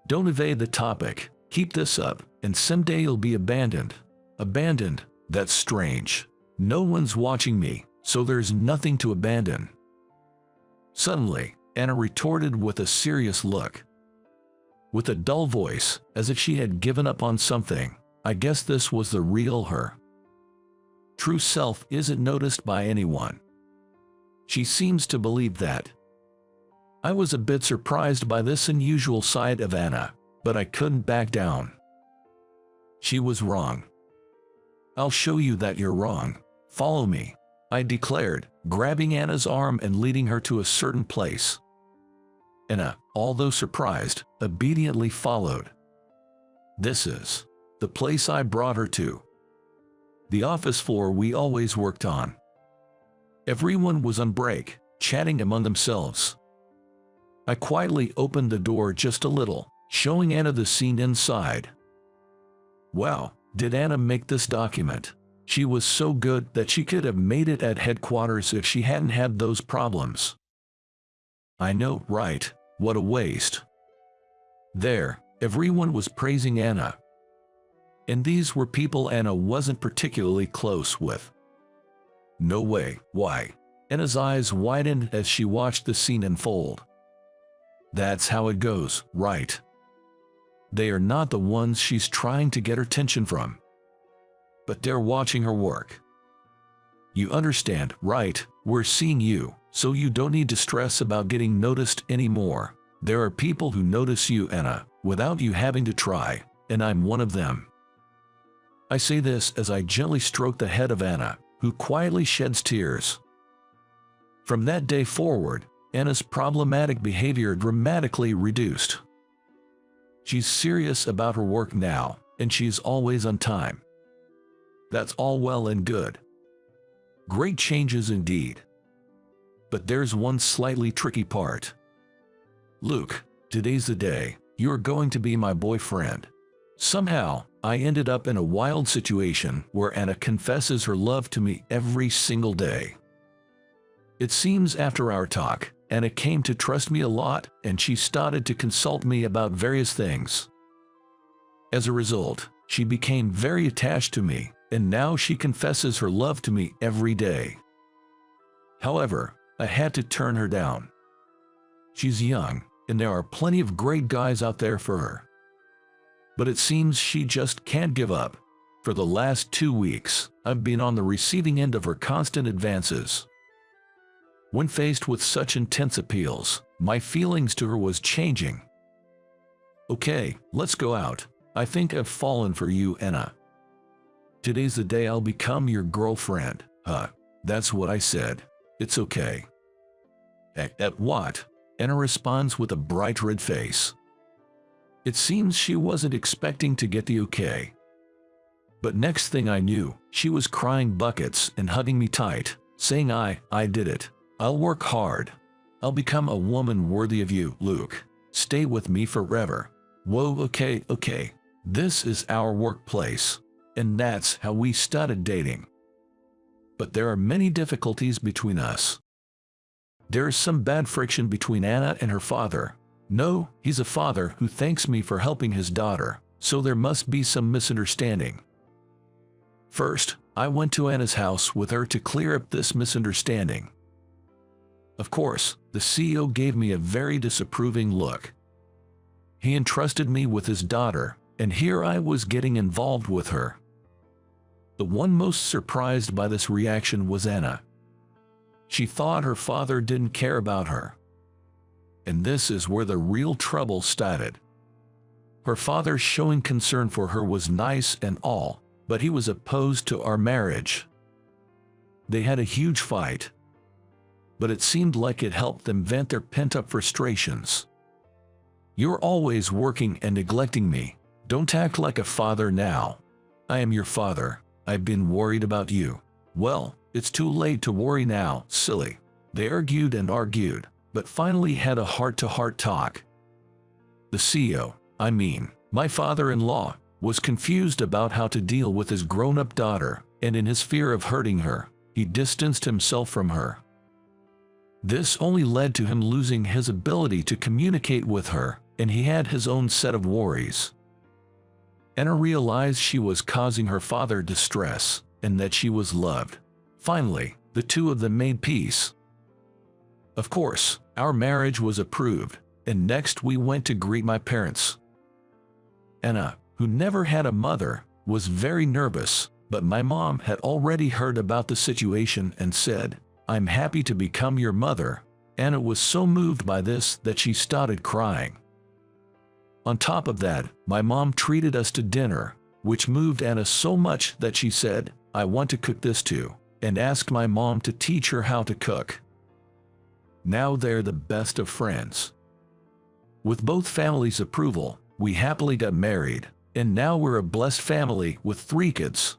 Don't evade the topic. Keep this up, and someday you'll be abandoned. Abandoned? That's strange. No one's watching me, so there's nothing to abandon. Suddenly, Anna retorted with a serious look. with a dull voice, as if she had given up on something. I guess this was the real her. True self isn't noticed by anyone. She seems to believe that. I was a bit surprised by this unusual side of Anna, but I couldn't back down. She was wrong. I'll show you that you're wrong. Follow me, I declared, grabbing Anna's arm and leading her to a certain place. Anna, although surprised, obediently followed. This is the place I brought her to. The office floor we always worked on. Everyone was on break, chatting among themselves. I quietly opened the door just a little, showing Anna the scene inside. Wow, did Anna make this document? She was so good that she could have made it at headquarters if she hadn't had those problems. I know, right? What a waste. There, everyone was praising Anna. And these were people Anna wasn't particularly close with. No way, why? Anna's eyes widened as she watched the scene unfold. That's how it goes, right? They are not the ones she's trying to get her attention from. But they're watching her work. You understand, right? We're seeing you, so you don't need to stress about getting noticed anymore. There are people who notice you, Anna, without you having to try, and I'm one of them. I say this as I gently stroke the head of Anna, who quietly sheds tears. From that day forward, Anna's problematic behavior dramatically reduced. She's serious about her work now, and she's always on time. That's all well and good. Great changes indeed. But there's one slightly tricky part. Luke, today's the day. You're going to be my boyfriend. Somehow, I ended up in a wild situation where Anna confesses her love to me every single day. It seems after our talk, Anna came to trust me a lot, and she started to consult me about various things. As a result, she became very attached to me, and now she confesses her love to me every day. However, I had to turn her down. She's young, and there are plenty of great guys out there for her. But it seems she just can't give up. For the last 2 weeks, I've been on the receiving end of her constant advances. When faced with such intense appeals, my feelings to her was changing. Okay, let's go out. I think I've fallen for you, Anna. Today's the day I'll become your girlfriend. That's what I said. It's okay. At what? Anna responds with a bright red face. It seems she wasn't expecting to get the okay. But next thing I knew, she was crying buckets and hugging me tight, saying I did it. I'll work hard. I'll become a woman worthy of you, Luke. Stay with me forever. Whoa, okay. This is our workplace. And that's how we started dating. But there are many difficulties between us. There's some bad friction between Anna and her father. No, he's a father who thanks me for helping his daughter, so there must be some misunderstanding. First, I went to Anna's house with her to clear up this misunderstanding. Of course, the CEO gave me a very disapproving look. He entrusted me with his daughter, and here I was getting involved with her. The one most surprised by this reaction was Anna. She thought her father didn't care about her. And this is where the real trouble started. Her father showing concern for her was nice and all, but he was opposed to our marriage. They had a huge fight. But it seemed like it helped them vent their pent-up frustrations. You're always working and neglecting me. Don't act like a father now. I am your father. I've been worried about you. Well, it's too late to worry now, silly. They argued and argued, but finally had a heart-to-heart talk. The CEO, my father-in-law, was confused about how to deal with his grown-up daughter, and in his fear of hurting her, he distanced himself from her. This only led to him losing his ability to communicate with her, and he had his own set of worries. Anna realized she was causing her father distress, and that she was loved. Finally, the two of them made peace. Of course, our marriage was approved, and next we went to greet my parents. Anna, who never had a mother, was very nervous, but my mom had already heard about the situation and said, "I'm happy to become your mother." Anna was so moved by this that she started crying. On top of that, my mom treated us to dinner, which moved Anna so much that she said, "I want to cook this too," and asked my mom to teach her how to cook. Now they're the best of friends. With both families' approval, we happily got married, and now we're a blessed family with 3 kids.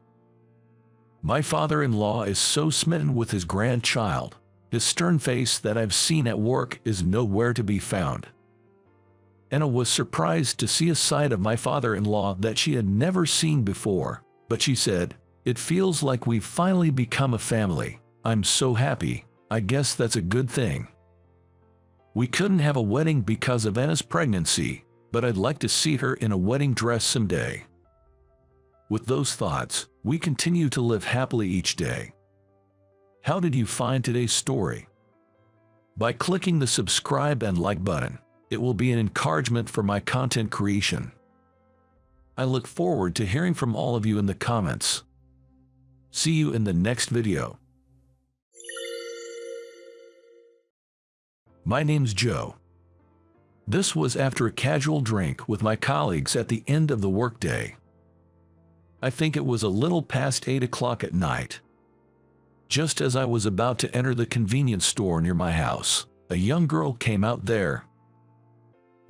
My father-in-law is so smitten with his grandchild. His stern face that I've seen at work is nowhere to be found. Anna was surprised to see a side of my father-in-law that she had never seen before, but she said, "It feels like we've finally become a family. I'm so happy. I guess that's a good thing." We couldn't have a wedding because of Anna's pregnancy, but I'd like to see her in a wedding dress someday. With those thoughts, we continue to live happily each day. How did you find today's story? By clicking the subscribe and like button, it will be an encouragement for my content creation. I look forward to hearing from all of you in the comments. See you in the next video. My name's Joe. This was after a casual drink with my colleagues at the end of the workday. I think it was a little past 8 o'clock at night. Just as I was about to enter the convenience store near my house, a young girl came out there.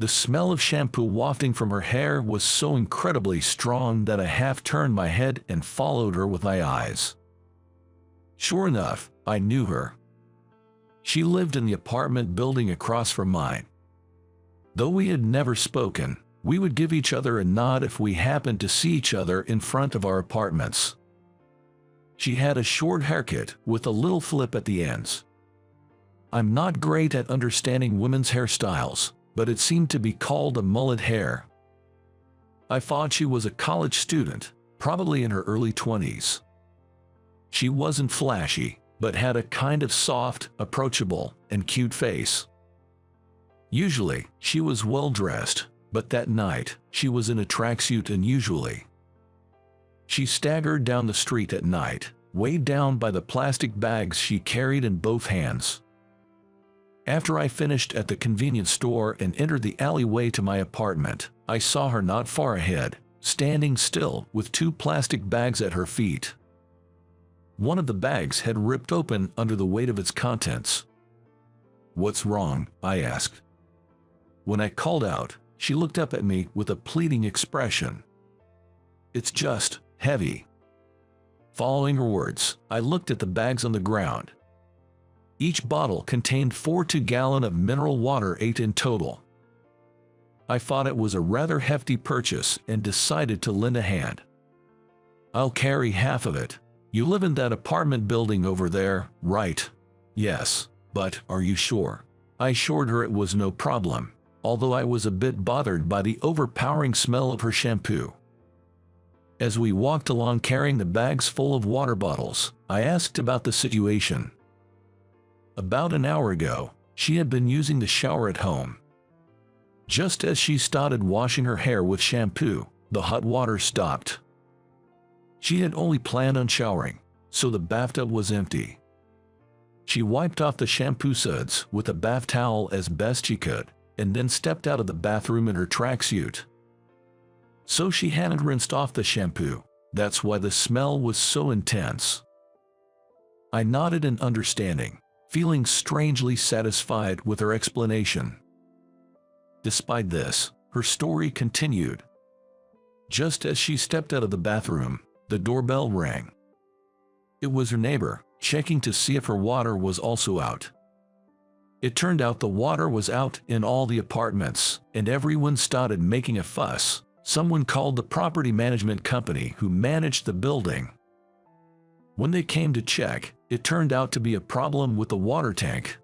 The smell of shampoo wafting from her hair was so incredibly strong that I half turned my head and followed her with my eyes. Sure enough, I knew her. She lived in the apartment building across from mine. Though we had never spoken, we would give each other a nod if we happened to see each other in front of our apartments. She had a short haircut with a little flip at the ends. I'm not great at understanding women's hairstyles, but it seemed to be called a mullet hair. I thought she was a college student, probably in her early 20s. She wasn't flashy, but had a kind of soft, approachable, and cute face. Usually, she was well dressed, but that night, she was in a tracksuit unusually. She staggered down the street at night, weighed down by the plastic bags she carried in both hands. After I finished at the convenience store and entered the alleyway to my apartment, I saw her not far ahead, standing still with 2 plastic bags at her feet. One of the bags had ripped open under the weight of its contents. "What's wrong?" I asked. When I called out, she looked up at me with a pleading expression. "It's just heavy." Following her words, I looked at the bags on the ground. Each bottle contained 4 2-gallon of mineral water, 8 in total. I thought it was a rather hefty purchase and decided to lend a hand. "I'll carry half of it. You live in that apartment building over there, right?" "Yes, but are you sure?" I assured her it was no problem, although I was a bit bothered by the overpowering smell of her shampoo. As we walked along carrying the bags full of water bottles, I asked about the situation. About an hour ago, she had been using the shower at home. Just as she started washing her hair with shampoo, the hot water stopped. She had only planned on showering, so the bathtub was empty. She wiped off the shampoo suds with a bath towel as best she could, and then stepped out of the bathroom in her tracksuit. So she hadn't rinsed off the shampoo. That's why the smell was so intense. I nodded in understanding, feeling strangely satisfied with her explanation. Despite this, her story continued. Just as she stepped out of the bathroom, the doorbell rang. It was her neighbor, checking to see if her water was also out. It turned out the water was out in all the apartments, and everyone started making a fuss. Someone called the property management company who managed the building. When they came to check, it turned out to be a problem with the water tank.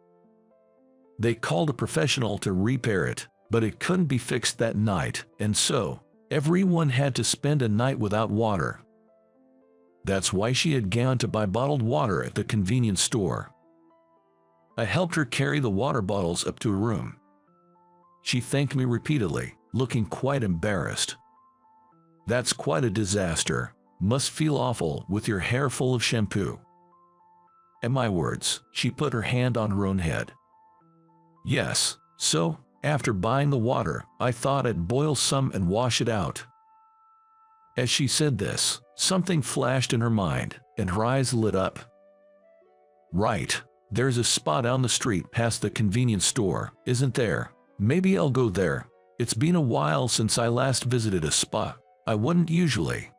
They called a professional to repair it, but it couldn't be fixed that night, and so everyone had to spend a night without water. That's why she had gone to buy bottled water at the convenience store. I helped her carry the water bottles up to her room. She thanked me repeatedly, looking quite embarrassed. That's quite a disaster. Must feel awful with your hair full of shampoo." At my words, she put her hand on her own head. "Yes, so, after buying the water, I thought I'd boil some and wash it out." As she said this, something flashed in her mind, and her eyes lit up. "Right, there's a spa down the street past the convenience store, isn't there? Maybe I'll go there. It's been a while since I last visited a spa. I wouldn't usually."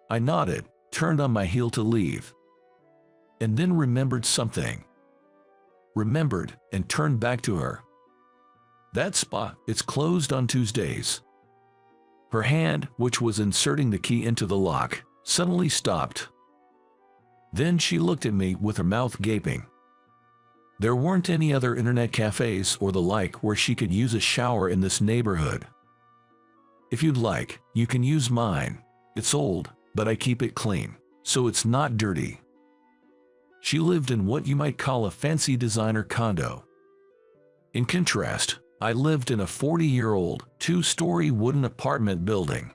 I nodded, turned on my heel to leave, and then remembered something. Remembered and turned back to her. "That spa, it's closed on Tuesdays." Her hand, which was inserting the key into the lock, suddenly stopped. Then she looked at me with her mouth gaping. There weren't any other internet cafes or the like where she could use a shower in this neighborhood. "If you'd like, you can use mine. It's old, but I keep it clean, so it's not dirty." She lived in what you might call a fancy designer condo. In contrast, I lived in a 40-year-old, 2-story wooden apartment building.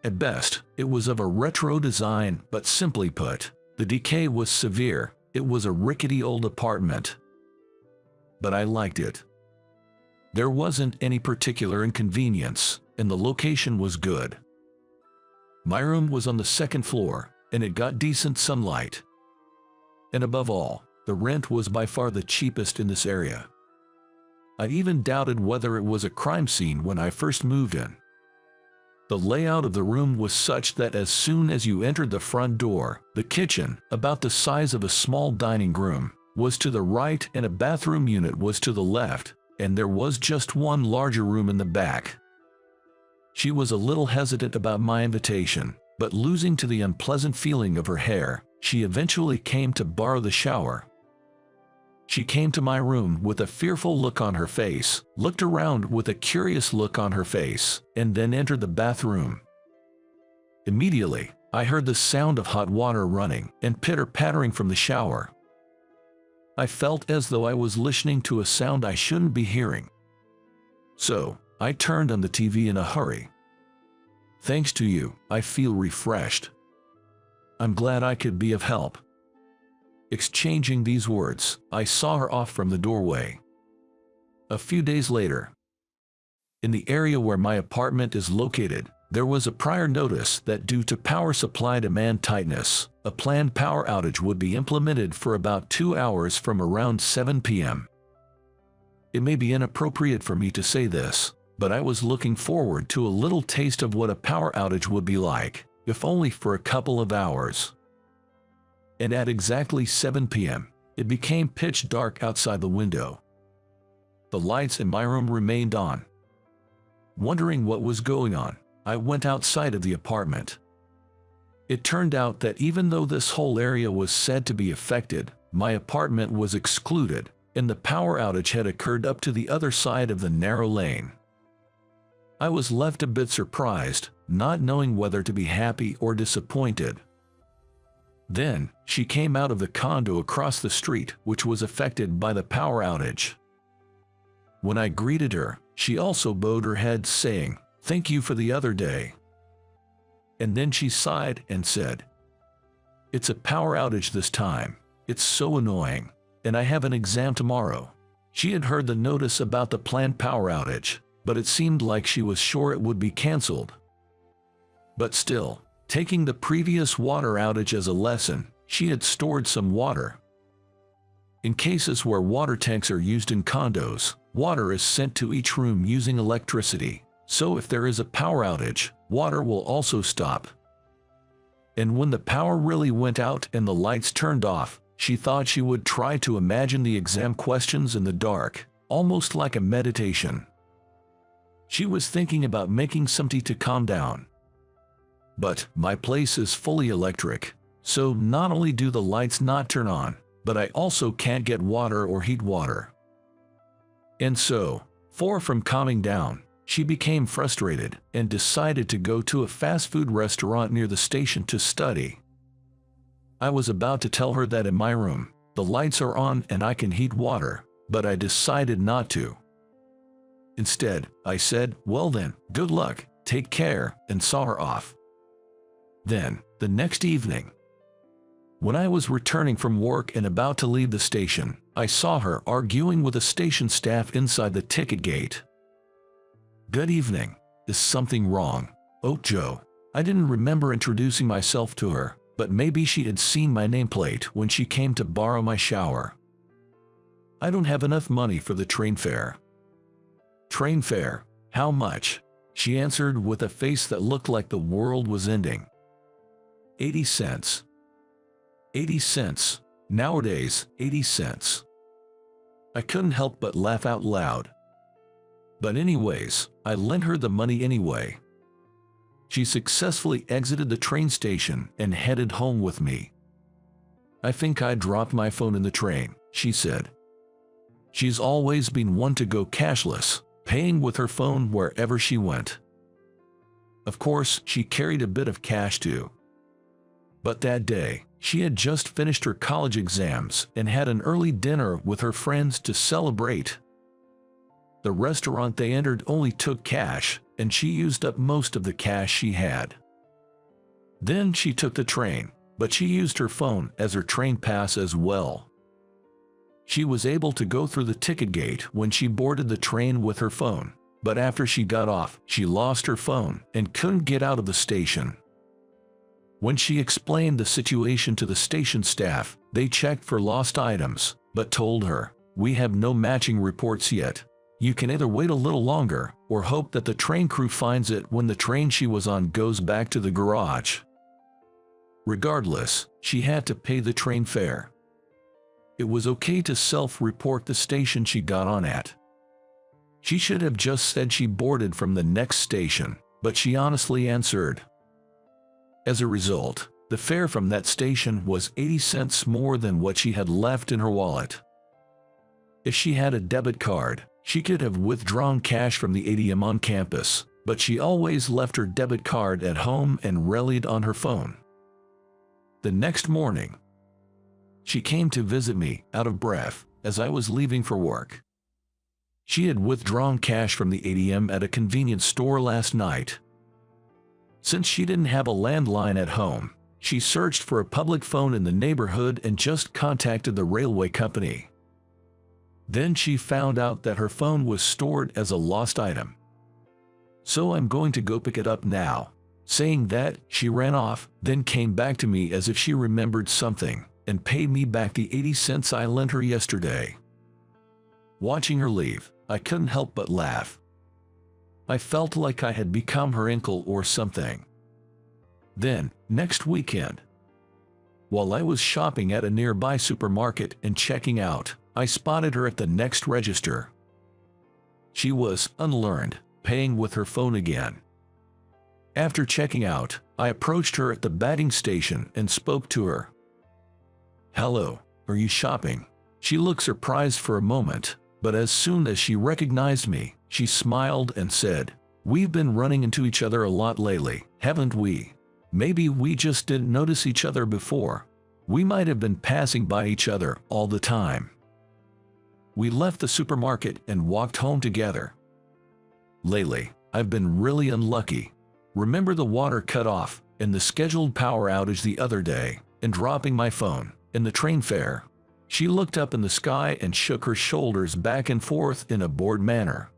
At best, it was of a retro design, but simply put, the decay was severe. It was a rickety old apartment. But I liked it. There wasn't any particular inconvenience, and the location was good. My room was on the second floor, and it got decent sunlight. And above all, the rent was by far the cheapest in this area. I even doubted whether it was a crime scene when I first moved in. The layout of the room was such that as soon as you entered the front door, the kitchen, about the size of a small dining room, was to the right and a bathroom unit was to the left, and there was just one larger room in the back. She was a little hesitant about my invitation, but losing to the unpleasant feeling of her hair, she eventually came to borrow the shower. She came to my room with a fearful look on her face, looked around with a curious look on her face, and then entered the bathroom. Immediately, I heard the sound of hot water running and pitter-pattering from the shower. I felt as though I was listening to a sound I shouldn't be hearing. So, I turned on the TV in a hurry. "Thanks to you, I feel refreshed. I'm glad I could be of help." Exchanging these words, I saw her off from the doorway. A few days later, in the area where my apartment is located, there was a prior notice that due to power supply demand tightness, a planned power outage would be implemented for about 2 hours from around 7 p.m. It may be inappropriate for me to say this, but I was looking forward to a little taste of what a power outage would be like, if only for a couple of hours. And at exactly 7 p.m., it became pitch dark outside the window. The lights in my room remained on. Wondering what was going on, I went outside of the apartment. It turned out that even though this whole area was said to be affected, my apartment was excluded, and the power outage had occurred up to the other side of the narrow lane. I was left a bit surprised, not knowing whether to be happy or disappointed. Then, she came out of the condo across the street, which was affected by the power outage. When I greeted her, she also bowed her head, saying, "Thank you for the other day." And then she sighed and said, "It's a power outage this time. It's so annoying, and I have an exam tomorrow." She had heard the notice about the planned power outage, but it seemed like she was sure it would be cancelled. But still, taking the previous water outage as a lesson, she had stored some water. In cases where water tanks are used in condos, water is sent to each room using electricity, so if there is a power outage, water will also stop. And when the power really went out and the lights turned off, she thought she would try to imagine the exam questions in the dark, almost like a meditation. She was thinking about making some tea to calm down. But my place is fully electric, so not only do the lights not turn on, but I also can't get water or heat water. And so, far from calming down, she became frustrated and decided to go to a fast food restaurant near the station to study. I was about to tell her that in my room, the lights are on and I can heat water, but I decided not to. Instead, I said, "Well then, good luck. take care, and saw her off. Then, the next evening, when I was returning from work and about to leave the station, I saw her arguing with a station staff inside the ticket gate. "Good evening. Is something wrong?" "Oh, Joe." I didn't remember introducing myself to her, but maybe she had seen my nameplate when she came to borrow my shower. "I don't have enough money for the train fare." "Train fare? How much?" she answered with a face that looked like the world was ending. 80 cents. 80 cents. Nowadays, 80 cents. I couldn't help but laugh out loud. But anyways, I lent her the money anyway. She successfully exited the train station and headed home with me. "I think I dropped my phone in the train," she said. She's always been one to go cashless, paying with her phone wherever she went. Of course, she carried a bit of cash too. But that day, she had just finished her college exams and had an early dinner with her friends to celebrate. The restaurant they entered only took cash, and she used up most of the cash she had. Then she took the train, but she used her phone as her train pass as well. She was able to go through the ticket gate when she boarded the train with her phone, but after she got off, she lost her phone and couldn't get out of the station. When she explained the situation to the station staff, they checked for lost items, but told her, "We have no matching reports yet. You can either wait a little longer or hope that the train crew finds it when the train she was on goes back to the garage." Regardless, she had to pay the train fare. It was okay to self-report the station she got on at. She should have just said she boarded from the next station, but she honestly answered. As a result, the fare from that station was 80 cents more than what she had left in her wallet. If she had a debit card, she could have withdrawn cash from the ATM on campus, but she always left her debit card at home and relied on her phone. The next morning, she came to visit me, out of breath, as I was leaving for work. She had withdrawn cash from the ATM at a convenience store last night. Since she didn't have a landline at home, she searched for a public phone in the neighborhood and just contacted the railway company. Then she found out that her phone was stored as a lost item. "So I'm going to go pick it up now." Saying that, she ran off, then came back to me as if she remembered something, and paid me back the 80 cents I lent her yesterday. Watching her leave, I couldn't help but laugh. I felt like I had become her uncle or something. Then, next weekend, while I was shopping at a nearby supermarket and checking out, I spotted her at the next register. She was, unlearned, paying with her phone again. After checking out, I approached her at the batting station and spoke to her. "Hello, are you shopping?" She looked surprised for a moment, but as soon as she recognized me, she smiled and said, "We've been running into each other a lot lately, haven't we? Maybe we just didn't notice each other before. We might have been passing by each other all the time." We left the supermarket and walked home together. Lately, I've been really unlucky. Remember the water cut off and the scheduled power outage the other day, and dropping my phone and the train fare? She looked up in the sky and shook her shoulders back and forth in a bored manner.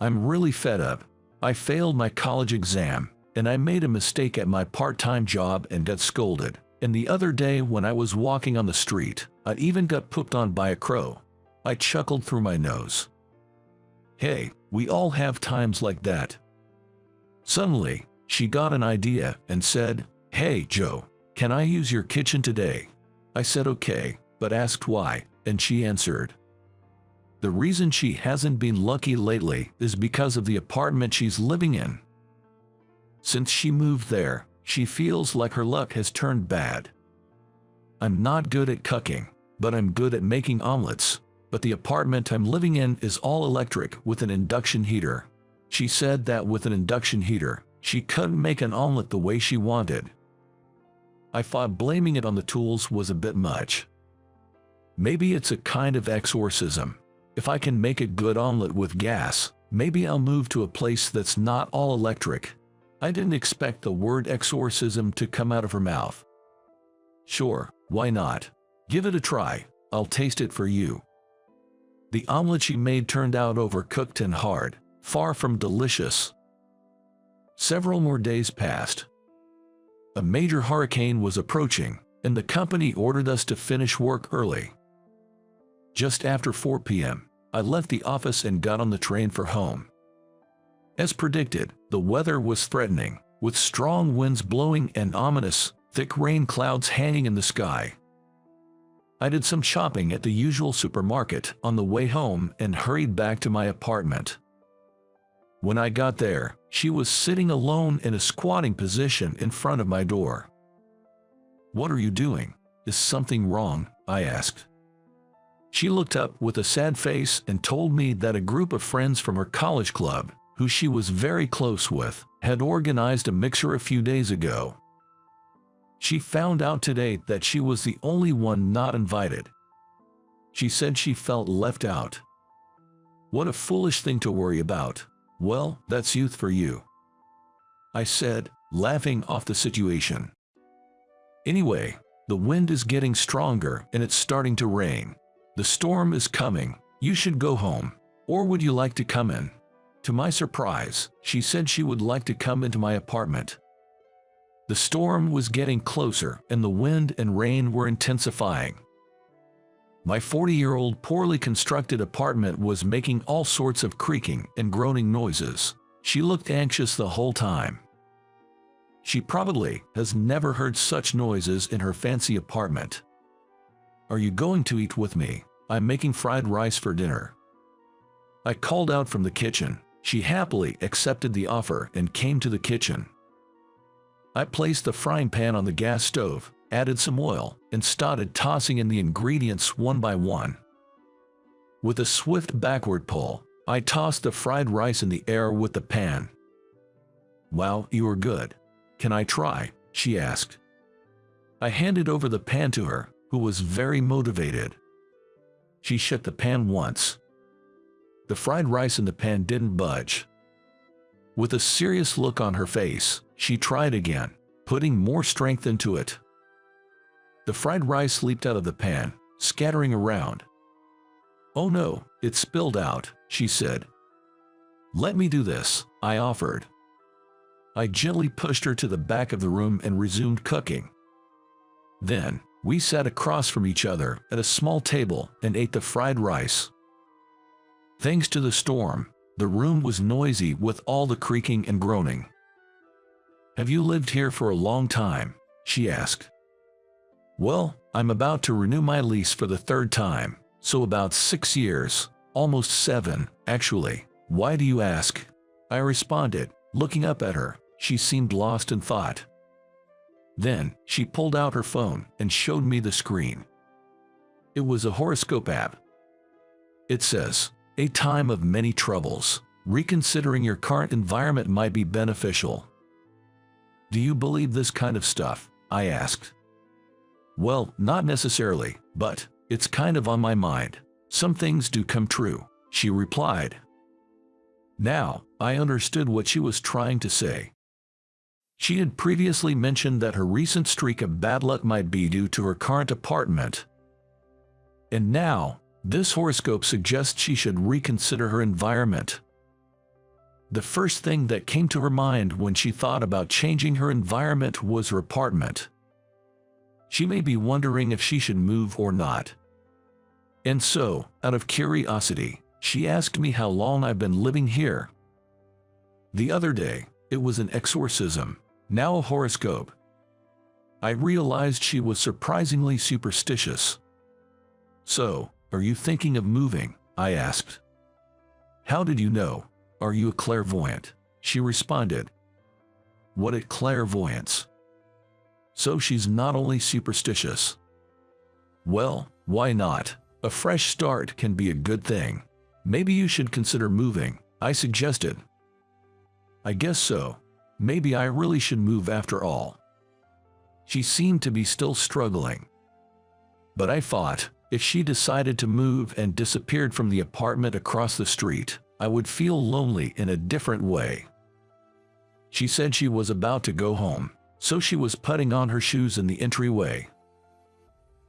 "I'm really fed up. I failed my college exam, and I made a mistake at my part-time job and got scolded. And the other day when I was walking on the street, I even got pooped on by a crow." I chuckled through my nose. Hey, we all have times like that. Suddenly, she got an idea and said, "Hey, Joe, can I use your kitchen today?" I said okay, but asked why, and she answered. The reason she hasn't been lucky lately is because of the apartment she's living in. Since she moved there, she feels like her luck has turned bad. "I'm not good at cooking, but I'm good at making omelets. But the apartment I'm living in is all electric with an induction heater." She said that with an induction heater, she couldn't make an omelet the way she wanted. I thought blaming it on the tools was a bit much. Maybe it's a kind of exorcism. If I can make a good omelet with gas, Maybe I'll move to a place that's not all electric. I didn't expect the word exorcism to come out of her mouth. Sure, why not? Give it a try. I'll taste it for you. The omelet she made turned out overcooked and hard, far from delicious. Several more days passed. A major hurricane was approaching, and the company ordered us to finish work early. Just after 4 p.m., I left the office and got on the train for home. As predicted, the weather was threatening, with strong winds blowing and ominous, thick rain clouds hanging in the sky. I did some shopping at the usual supermarket on the way home and hurried back to my apartment. When I got there, she was sitting alone in a squatting position in front of my door. "What are you doing? Is something wrong?" I asked. She looked up with a sad face and told me that a group of friends from her college club, who she was very close with, had organized a mixer a few days ago. She found out today that she was the only one not invited. She said she felt left out. What a foolish thing to worry about. Well, that's youth for you, I said, laughing off the situation. Anyway, the wind is getting stronger and it's starting to rain. The storm is coming. You should go home. Or would you like to come in? To my surprise, she said she would like to come into my apartment. The storm was getting closer and the wind and rain were intensifying. My 40-year-old poorly constructed apartment was making all sorts of creaking and groaning noises. She looked anxious the whole time. She probably has never heard such noises in her fancy apartment. "Are you going to eat with me? I'm making fried rice for dinner." I called out from the kitchen. She happily accepted the offer and came to the kitchen. I placed the frying pan on the gas stove, added some oil, and started tossing in the ingredients one by one. With a swift backward pull, I tossed the fried rice in the air with the pan. "Wow, you are good. Can I try?" she asked. I handed over the pan to her, who was very motivated. She shook the pan once. The fried rice in the pan didn't budge. With a serious look on her face, she tried again, putting more strength into it. The fried rice leaped out of the pan, scattering around. "Oh no, it spilled out," she said. "Let me do this," I offered. I gently pushed her to the back of the room and resumed cooking. Then, we sat across from each other at a small table and ate the fried rice. Thanks to the storm, the room was noisy with all the creaking and groaning. "Have you lived here for a long time?" she asked. "Well, I'm about to renew my lease for the 3rd time, so about 6 years, almost 7, actually. Why do you ask?" I responded, looking up at her. She seemed lost in thought. Then, she pulled out her phone and showed me the screen. It was a horoscope app. It says, "A time of many troubles. Reconsidering your current environment might be beneficial." "Do you believe this kind of stuff?" I asked. "Well, not necessarily, but it's kind of on my mind. Some things do come true," she replied. Now, I understood what she was trying to say. She had previously mentioned that her recent streak of bad luck might be due to her current apartment. And now, this horoscope suggests she should reconsider her environment. The first thing that came to her mind when she thought about changing her environment was her apartment. She may be wondering if she should move or not. And so, out of curiosity, she asked me how long I've been living here. The other day, it was an exorcism, now a horoscope. I realized she was surprisingly superstitious. "So, are you thinking of moving?" I asked. "How did you know? Are you a clairvoyant?" she responded. "What is clairvoyance?" So she's not only superstitious. Well, why not? A fresh start can be a good thing. "Maybe you should consider moving," I suggested. "I guess so. Maybe I really should move after all." She seemed to be still struggling. But I thought, if she decided to move and disappeared from the apartment across the street, I would feel lonely in a different way. She said she was about to go home, so she was putting on her shoes in the entryway.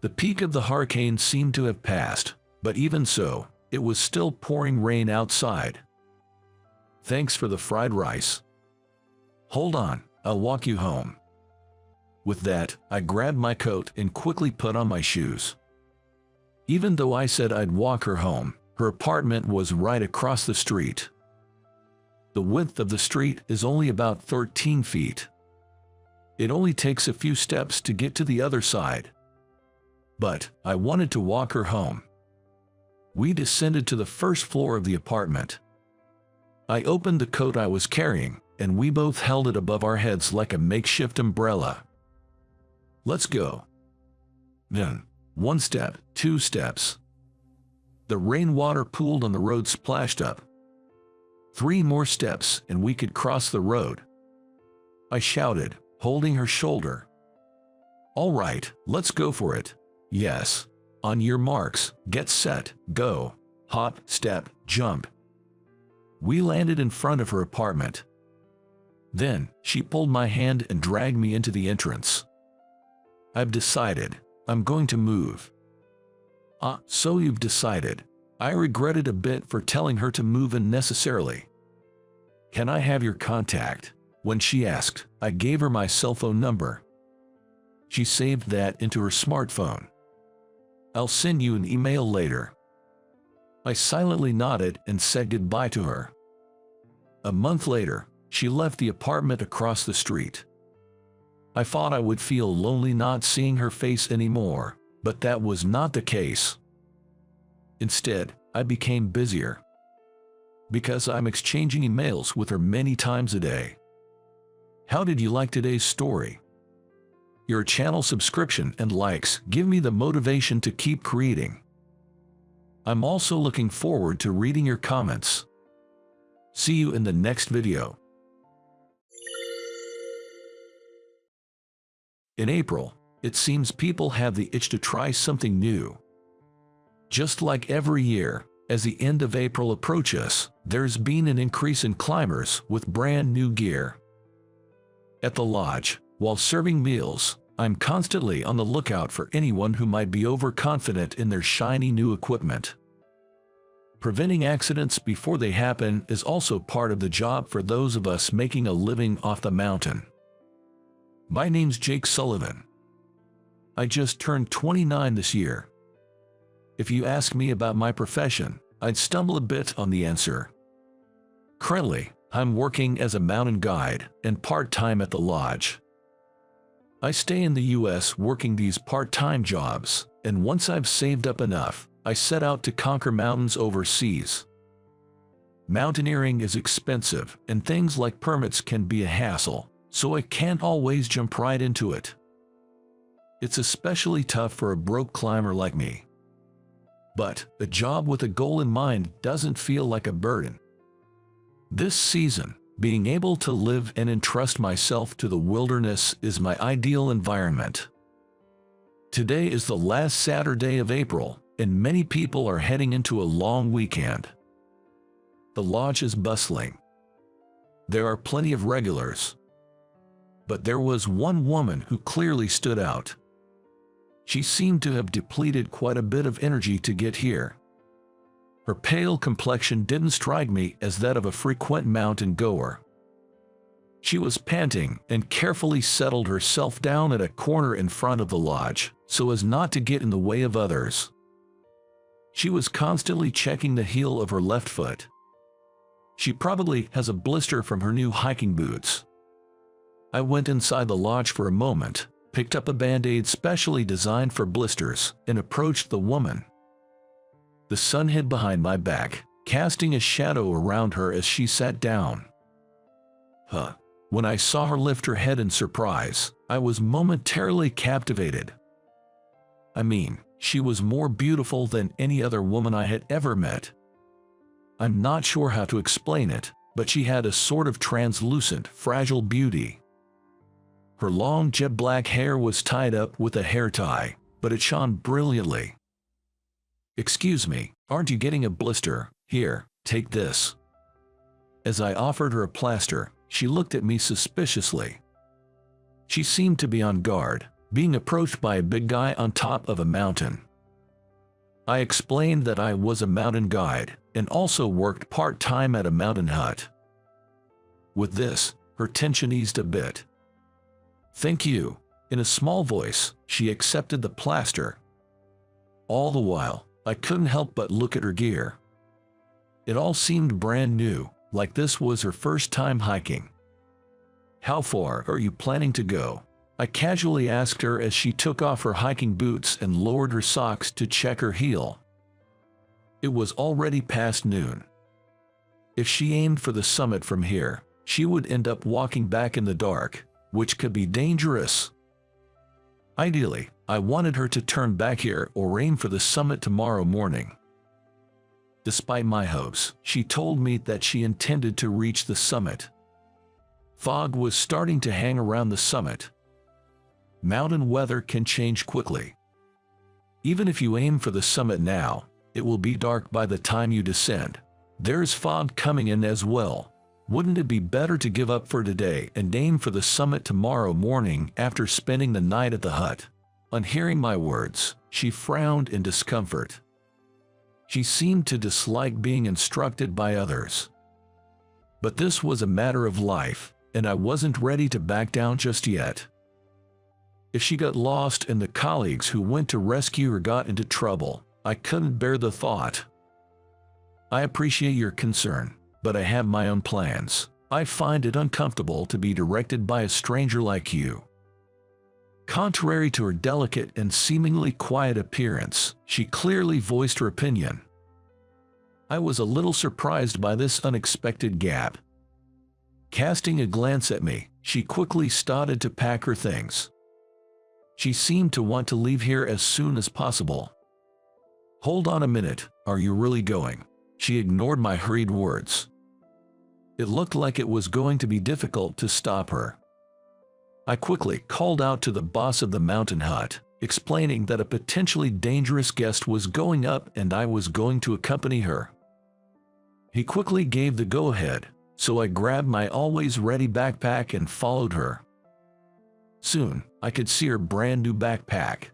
The peak of the hurricane seemed to have passed, but even so, it was still pouring rain outside. "Thanks for the fried rice. Hold on, I'll walk you home." With that, I grabbed my coat and quickly put on my shoes. Even though I said I'd walk her home, her apartment was right across the street. The width of the street is only about 13 feet. It only takes a few steps to get to the other side. But I wanted to walk her home. We descended to the first floor of the apartment. I opened the coat I was carrying, and we both held it above our heads like a makeshift umbrella. "Let's go." Then, 1 step, 2 steps. The rainwater pooled on the road splashed up. 3 more steps and we could cross the road. I shouted, holding her shoulder. "All right, let's go for it." "Yes. On your marks, get set, go." Hop, step, jump. We landed in front of her apartment. Then, she pulled my hand and dragged me into the entrance. "I've decided. I'm going to move." "Ah, so you've decided." I regretted a bit for telling her to move unnecessarily. "Can I have your contact?" When she asked, I gave her my cell phone number. She saved that into her smartphone. "I'll send you an email later." I silently nodded and said goodbye to her. A month later, she left the apartment across the street. I thought I would feel lonely not seeing her face anymore, but that was not the case. Instead, I became busier. Because I'm exchanging emails with her many times a day. How did you like today's story? Your channel subscription and likes give me the motivation to keep creating. I'm also looking forward to reading your comments. See you in the next video. In April, it seems people have the itch to try something new. Just like every year, as the end of April approaches, there's been an increase in climbers with brand new gear. At the lodge, while serving meals, I'm constantly on the lookout for anyone who might be overconfident in their shiny new equipment. Preventing accidents before they happen is also part of the job for those of us making a living off the mountain. My name's Jake Sullivan. I just turned 29 this year. If you ask me about my profession, I'd stumble a bit on the answer. Currently, I'm working as a mountain guide and part-time at the lodge. I stay in the US working these part-time jobs, and once I've saved up enough, I set out to conquer mountains overseas. Mountaineering is expensive, and things like permits can be a hassle, so I can't always jump right into it. It's especially tough for a broke climber like me. But a job with a goal in mind doesn't feel like a burden. This season, being able to live and entrust myself to the wilderness is my ideal environment. Today is the last Saturday of April, and many people are heading into a long weekend. The lodge is bustling. There are plenty of regulars. But there was one woman who clearly stood out. She seemed to have depleted quite a bit of energy to get here. Her pale complexion didn't strike me as that of a frequent mountain goer. She was panting and carefully settled herself down at a corner in front of the lodge, so as not to get in the way of others. She was constantly checking the heel of her left foot. She probably has a blister from her new hiking boots. I went inside the lodge for a moment, picked up a Band-Aid specially designed for blisters, and approached the woman. The sun hid behind my back, casting a shadow around her as she sat down. When I saw her lift her head in surprise, I was momentarily captivated. I mean, she was more beautiful than any other woman I had ever met. I'm not sure how to explain it, but she had a sort of translucent, fragile beauty. Her long jet black hair was tied up with a hair tie, but it shone brilliantly. "Excuse me, aren't you getting a blister? Here, take this." As I offered her a plaster, she looked at me suspiciously. She seemed to be on guard, being approached by a big guy on top of a mountain. I explained that I was a mountain guide and also worked part-time at a mountain hut. With this, her tension eased a bit. "Thank you." In a small voice, she accepted the plaster. All the while, I couldn't help but look at her gear. It all seemed brand new, like this was her first time hiking. "How far are you planning to go?" I casually asked her as she took off her hiking boots and lowered her socks to check her heel. It was already past noon. If she aimed for the summit from here, she would end up walking back in the dark, which could be dangerous. Ideally, I wanted her to turn back here or aim for the summit tomorrow morning. Despite my hopes, she told me that she intended to reach the summit. Fog was starting to hang around the summit. Mountain weather can change quickly. Even if you aim for the summit now, it will be dark by the time you descend. There's fog coming in as well. Wouldn't it be better to give up for today and aim for the summit tomorrow morning after spending the night at the hut? On hearing my words, she frowned in discomfort. She seemed to dislike being instructed by others. But this was a matter of life, and I wasn't ready to back down just yet. If she got lost and the colleagues who went to rescue her got into trouble, I couldn't bear the thought. "I appreciate your concern, but I have my own plans. I find it uncomfortable to be directed by a stranger like you." Contrary to her delicate and seemingly quiet appearance, she clearly voiced her opinion. I was a little surprised by this unexpected gap. Casting a glance at me, she quickly started to pack her things. She seemed to want to leave here as soon as possible. "Hold on a minute, are you really going?" She ignored my hurried words. It looked like it was going to be difficult to stop her. I quickly called out to the boss of the mountain hut, explaining that a potentially dangerous guest was going up and I was going to accompany her. He quickly gave the go-ahead, so I grabbed my always-ready backpack and followed her. Soon, I could see her brand new backpack.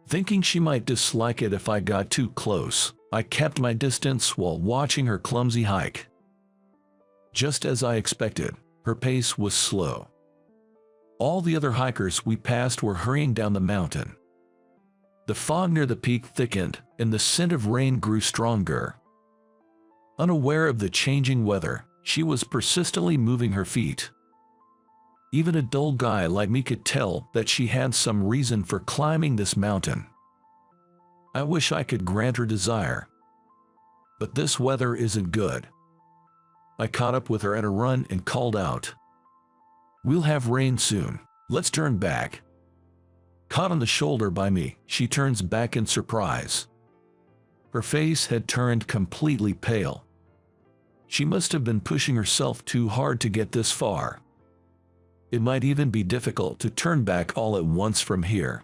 Thinking she might dislike it if I got too close, I kept my distance while watching her clumsy hike. Just as I expected, her pace was slow. All the other hikers we passed were hurrying down the mountain. The fog near the peak thickened, and the scent of rain grew stronger. Unaware of the changing weather, she was persistently moving her feet. Even a dull guy like me could tell that she had some reason for climbing this mountain. I wish I could grant her desire. But this weather isn't good. I caught up with her at a run and called out, "We'll have rain soon, let's turn back." Caught on the shoulder by me, she turns back in surprise. Her face had turned completely pale. She must have been pushing herself too hard to get this far. It might even be difficult to turn back all at once from here.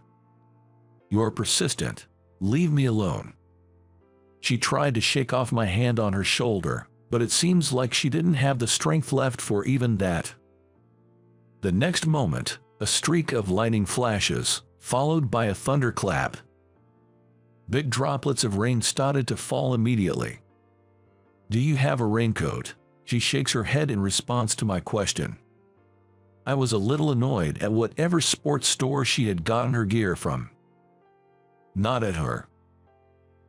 "You're persistent. Leave me alone." She tried to shake off my hand on her shoulder, but it seems like she didn't have the strength left for even that. The next moment, a streak of lightning flashes, followed by a thunderclap. Big droplets of rain started to fall immediately. "Do you have a raincoat?" She shakes her head in response to my question. I was a little annoyed at whatever sports store she had gotten her gear from. Not at her.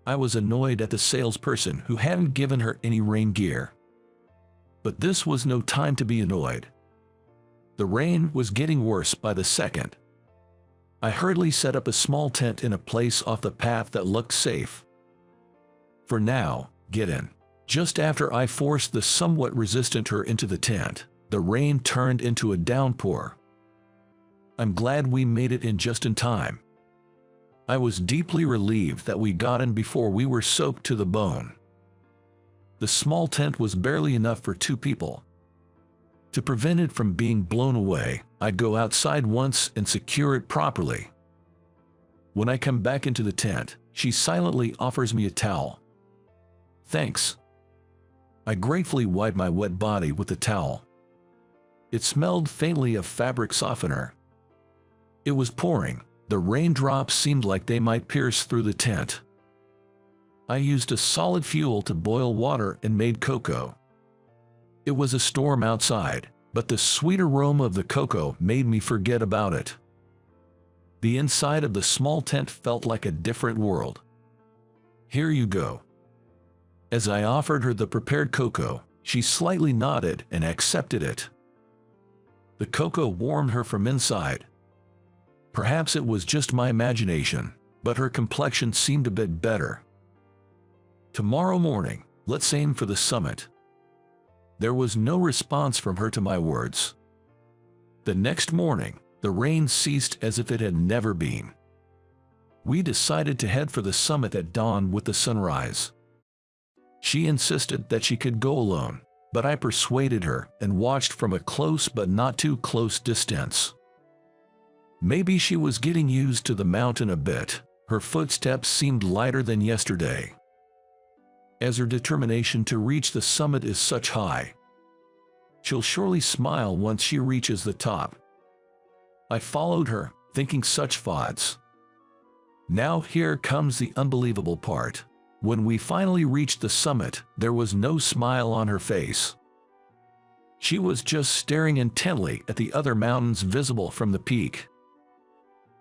I was annoyed at the salesperson who hadn't given her any rain gear. But this was no time to be annoyed. The rain was getting worse by the second. I hurriedly set up a small tent in a place off the path that looked safe. "For now, get in." Just after I forced the somewhat resistant her into the tent, the rain turned into a downpour. I'm glad we made it in just in time. I was deeply relieved that we got in before we were soaked to the bone. The small tent was barely enough for 2 people. To prevent it from being blown away, I'd go outside once and secure it properly. When I come back into the tent, she silently offers me a towel. "Thanks." I gratefully wiped my wet body with the towel. It smelled faintly of fabric softener. It was pouring. The raindrops seemed like they might pierce through the tent. I used a solid fuel to boil water and made cocoa. It was a storm outside, but the sweet aroma of the cocoa made me forget about it. The inside of the small tent felt like a different world. "Here you go." As I offered her the prepared cocoa, she slightly nodded and accepted it. The cocoa warmed her from inside. Perhaps it was just my imagination, but her complexion seemed a bit better. "Tomorrow morning, let's aim for the summit." There was no response from her to my words. The next morning, the rain ceased as if it had never been. We decided to head for the summit at dawn with the sunrise. She insisted that she could go alone, but I persuaded her and watched from a close but not too close distance. Maybe she was getting used to the mountain a bit. Her footsteps seemed lighter than yesterday, as her determination to reach the summit is such high. She'll surely smile once she reaches the top. I followed her, thinking such thoughts. Now here comes the unbelievable part. When we finally reached the summit, there was no smile on her face. She was just staring intently at the other mountains visible from the peak.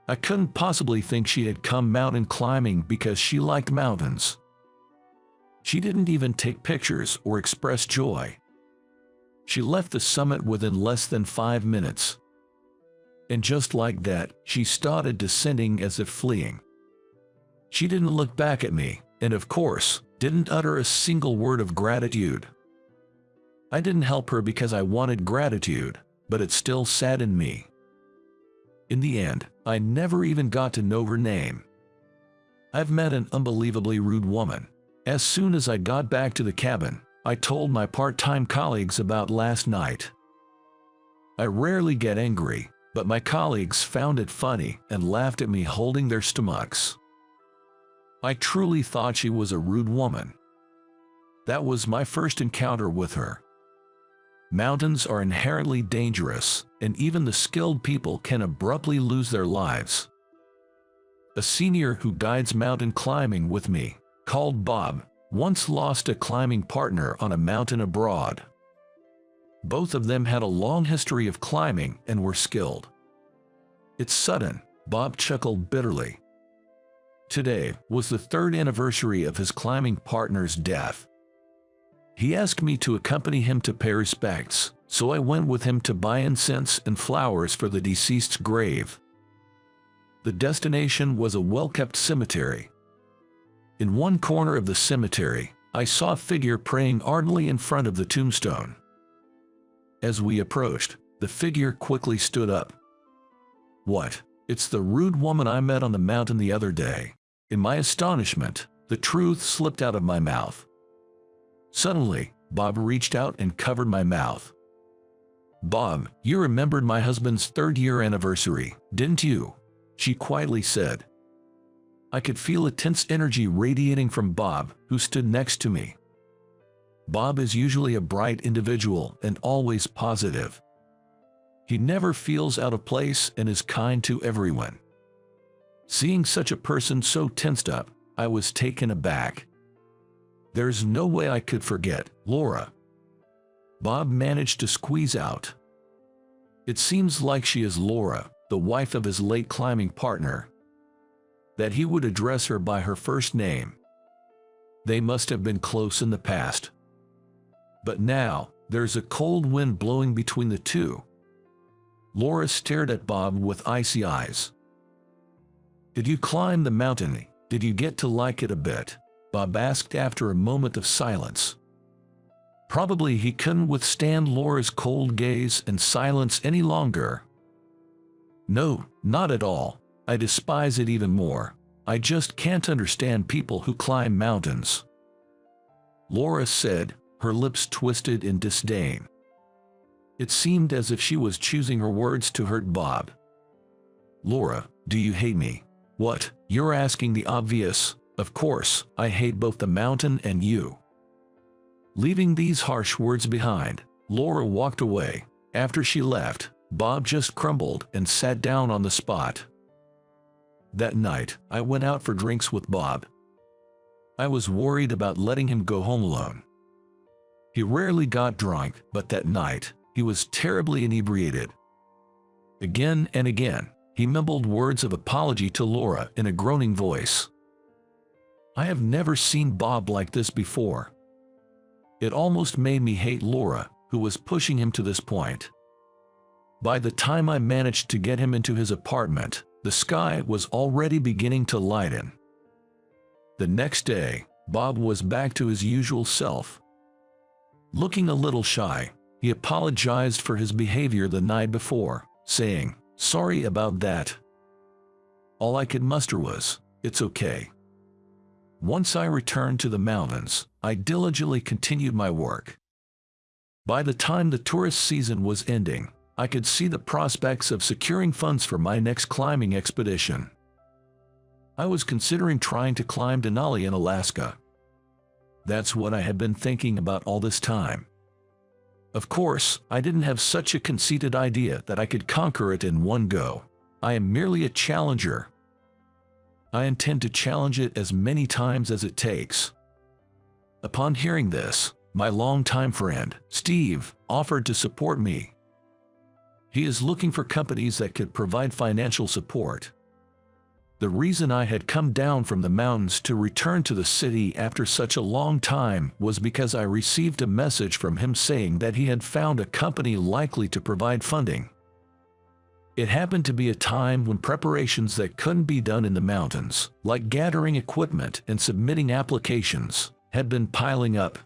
I couldn't possibly think she had come mountain climbing because she liked mountains. She didn't even take pictures or express joy. She left the summit within less than 5 minutes. And just like that, she started descending as if fleeing. She didn't look back at me, and of course, didn't utter a single word of gratitude. I didn't help her because I wanted gratitude, but it still saddened me. In the end, I never even got to know her name. I've met an unbelievably rude woman. As soon as I got back to the cabin, I told my part-time colleagues about last night. I rarely get angry, but my colleagues found it funny and laughed at me holding their stomachs. I truly thought she was a rude woman. That was my first encounter with her. Mountains are inherently dangerous, and even the skilled people can abruptly lose their lives. A senior who guides mountain climbing with me, called Bob, once lost a climbing partner on a mountain abroad. Both of them had a long history of climbing and were skilled. "It's sudden," Bob chuckled bitterly. Today was the 3rd anniversary of his climbing partner's death. He asked me to accompany him to pay respects, so I went with him to buy incense and flowers for the deceased's grave. The destination was a well-kept cemetery. In one corner of the cemetery, I saw a figure praying ardently in front of the tombstone. As we approached, the figure quickly stood up. "What? It's the rude woman I met on the mountain the other day." In my astonishment, the truth slipped out of my mouth. Suddenly, Bob reached out and covered my mouth. "Bob, you remembered my husband's 3rd-year anniversary, didn't you?" she quietly said. I could feel a tense energy radiating from Bob, who stood next to me. Bob is usually a bright individual and always positive. He never feels out of place and is kind to everyone. Seeing such a person so tensed up, I was taken aback. "There's no way I could forget, Laura," Bob managed to squeeze out. "It seems like she is Laura, the wife of his late climbing partner." That he would address her by her first name. They must have been close in the past. But now, there's a cold wind blowing between the two. Laura stared at Bob with icy eyes. "Did you climb the mountain? Did you get to like it a bit?" Bob asked after a moment of silence. Probably he couldn't withstand Laura's cold gaze and silence any longer. "No, not at all. I despise it even more. I just can't understand people who climb mountains," Laura said, her lips twisted in disdain. It seemed as if she was choosing her words to hurt Bob. "Laura, do you hate me?" "What, you're asking the obvious. Of course, I hate both the mountain and you." Leaving these harsh words behind, Laura walked away. After she left, Bob just crumbled and sat down on the spot. That night, I went out for drinks with Bob. I was worried about letting him go home alone. He rarely got drunk, but that night, he was terribly inebriated. Again and again, he mumbled words of apology to Laura in a groaning voice. I have never seen Bob like this before. It almost made me hate Laura, who was pushing him to this point. By the time I managed to get him into his apartment, the sky was already beginning to lighten. The next day, Bob was back to his usual self. Looking a little shy, he apologized for his behavior the night before, saying, "Sorry about that." All I could muster was, "It's okay." Once I returned to the mountains, I diligently continued my work. By the time the tourist season was ending, I could see the prospects of securing funds for my next climbing expedition. I was considering trying to climb Denali in Alaska. That's what I had been thinking about all this time. Of course, I didn't have such a conceited idea that I could conquer it in one go. I am merely a challenger. I intend to challenge it as many times as it takes. Upon hearing this, my longtime friend, Steve, offered to support me. He is looking for companies that could provide financial support. The reason I had come down from the mountains to return to the city after such a long time was because I received a message from him saying that he had found a company likely to provide funding. It happened to be a time when preparations that couldn't be done in the mountains, like gathering equipment and submitting applications, had been piling up.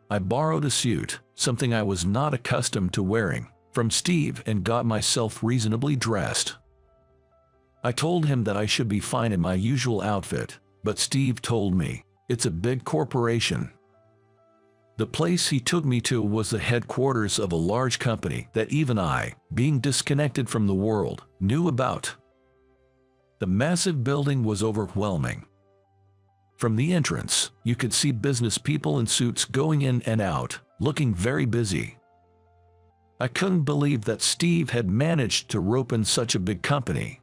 I borrowed a suit, something I was not accustomed to wearing, from Steve and got myself reasonably dressed. I told him that I should be fine in my usual outfit, but Steve told me, "It's a big corporation." The place he took me to was the headquarters of a large company that even I, being disconnected from the world, knew about. The massive building was overwhelming. From the entrance, you could see business people in suits going in and out, looking very busy. I couldn't believe that Steve had managed to rope in such a big company.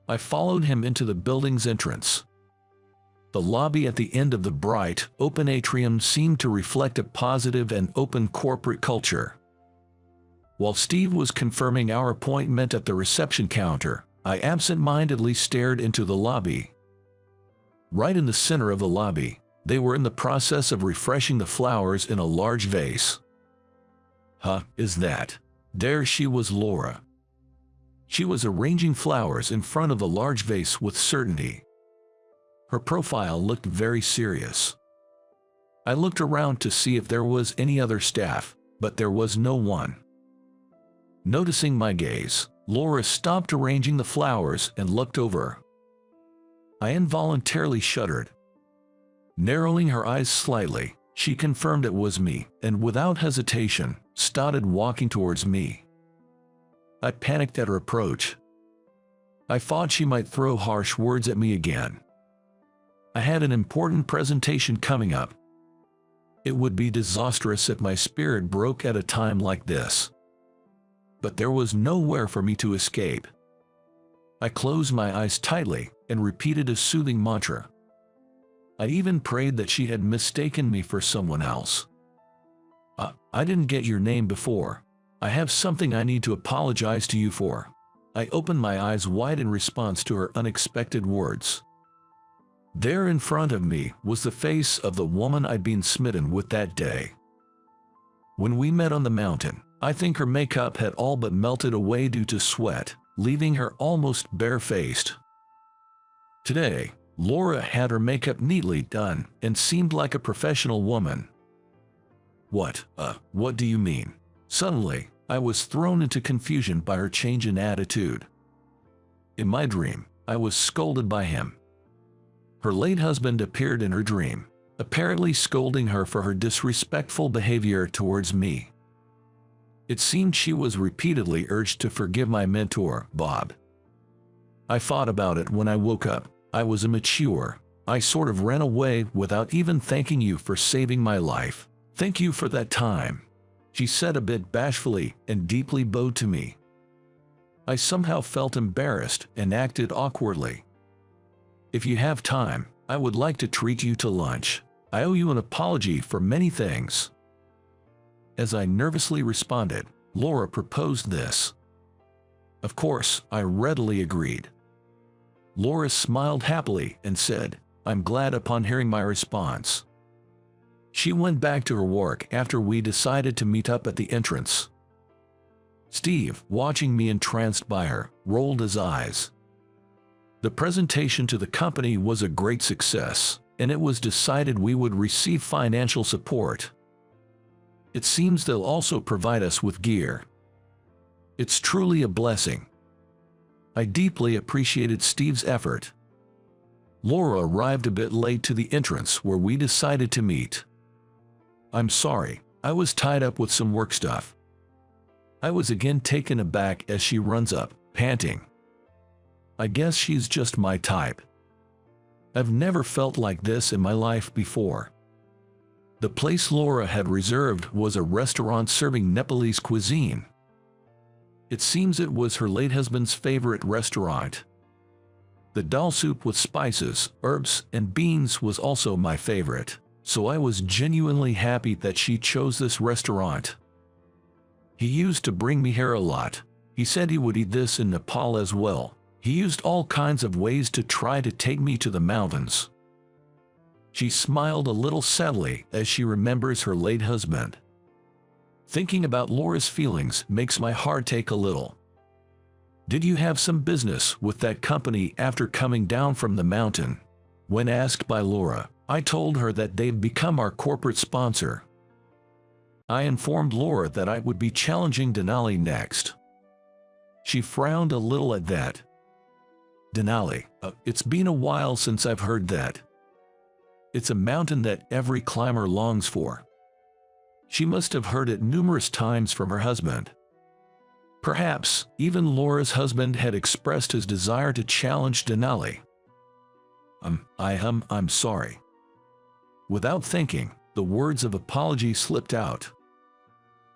I followed him into the building's entrance. The lobby at the end of the bright, open atrium seemed to reflect a positive and open corporate culture. While Steve was confirming our appointment at the reception counter, I absent-mindedly stared into the lobby. Right in the center of the lobby, they were in the process of refreshing the flowers in a large vase. Is that? There she was, Laura. She was arranging flowers in front of the large vase with certainty. Her profile looked very serious. I looked around to see if there was any other staff, but there was no one. Noticing my gaze, Laura stopped arranging the flowers and looked over. I involuntarily shuddered. Narrowing her eyes slightly, she confirmed it was me, and without hesitation, started walking towards me. I panicked at her approach. I thought she might throw harsh words at me again. I had an important presentation coming up. It would be disastrous if my spirit broke at a time like this. But there was nowhere for me to escape. I closed my eyes tightly and repeated a soothing mantra. I even prayed that she had mistaken me for someone else. I didn't get your name before. I have something I need to apologize to you for. I opened my eyes wide in response to her unexpected words. There in front of me was the face of the woman I'd been smitten with that day. When we met on the mountain, I think her makeup had all but melted away due to sweat, leaving her almost barefaced. Today, Laura had her makeup neatly done and seemed like a professional woman. What do you mean? Suddenly, I was thrown into confusion by her change in attitude. In my dream, I was scolded by him. Her late husband appeared in her dream, apparently scolding her for her disrespectful behavior towards me. It seemed she was repeatedly urged to forgive my mentor, Bob. I thought about it when I woke up. I was immature. I sort of ran away without even thanking you for saving my life. Thank you for that time," she said a bit bashfully and deeply bowed to me. I somehow felt embarrassed and acted awkwardly. "If you have time, I would like to treat you to lunch. I owe you an apology for many things." As I nervously responded, Laura proposed this. Of course, I readily agreed. Laura smiled happily and said, "I'm glad," upon hearing my response. She went back to her work after we decided to meet up at the entrance. Steve, watching me entranced by her, rolled his eyes. The presentation to the company was a great success, and it was decided we would receive financial support. It seems they'll also provide us with gear. It's truly a blessing. I deeply appreciated Steve's effort. Laura arrived a bit late to the entrance where we decided to meet. "I'm sorry, I was tied up with some work stuff." I was again taken aback as she runs up, panting. I guess she's just my type. I've never felt like this in my life before. The place Laura had reserved was a restaurant serving Nepalese cuisine. It seems it was her late husband's favorite restaurant. The dal soup with spices, herbs, and beans was also my favorite, so I was genuinely happy that she chose this restaurant. He used to bring me here a lot. He said he would eat this in Nepal as well. He used all kinds of ways to try to take me to the mountains. She smiled a little sadly as she remembers her late husband. Thinking about Laura's feelings makes my heart ache a little. "Did you have some business with that company after coming down from the mountain?" When asked by Laura, I told her that they've become our corporate sponsor. I informed Laura that I would be challenging Denali next. She frowned a little at that. "Denali, it's been a while since I've heard that. It's a mountain that every climber longs for." She must have heard it numerous times from her husband. Perhaps even Laura's husband had expressed his desire to challenge Denali. I'm sorry." Without thinking, the words of apology slipped out.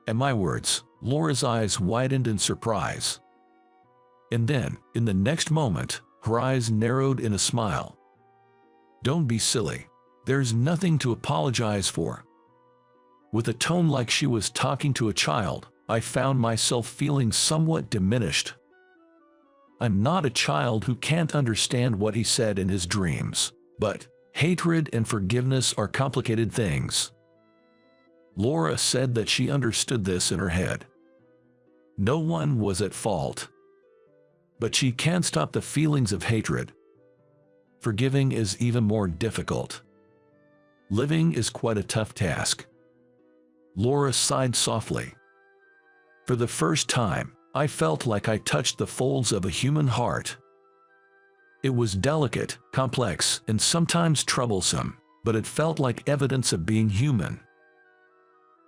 At my words, Laura's eyes widened in surprise. And then, in the next moment, her eyes narrowed in a smile. "Don't be silly. There's nothing to apologize for." With a tone like she was talking to a child, I found myself feeling somewhat diminished. I'm not a child who can't understand what he said in his dreams, but hatred and forgiveness are complicated things. Laura said that she understood this in her head. No one was at fault. But she can't stop the feelings of hatred. Forgiving is even more difficult. Living is quite a tough task. Laura sighed softly. For the first time, I felt like I touched the folds of a human heart. It was delicate, complex, and sometimes troublesome, but it felt like evidence of being human.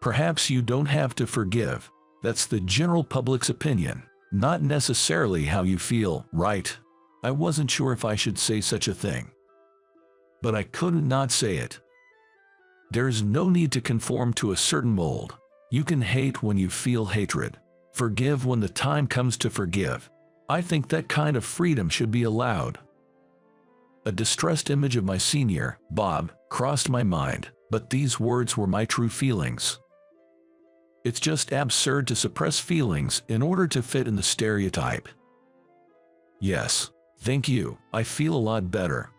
Perhaps you don't have to forgive. That's the general public's opinion, not necessarily how you feel, right? I wasn't sure if I should say such a thing. But I couldn't not say it. There's no need to conform to a certain mold. You can hate when you feel hatred. Forgive when the time comes to forgive. I think that kind of freedom should be allowed. A distressed image of my senior, Bob, crossed my mind, but these words were my true feelings. It's just absurd to suppress feelings in order to fit in the stereotype. Yes, thank you, I feel a lot better.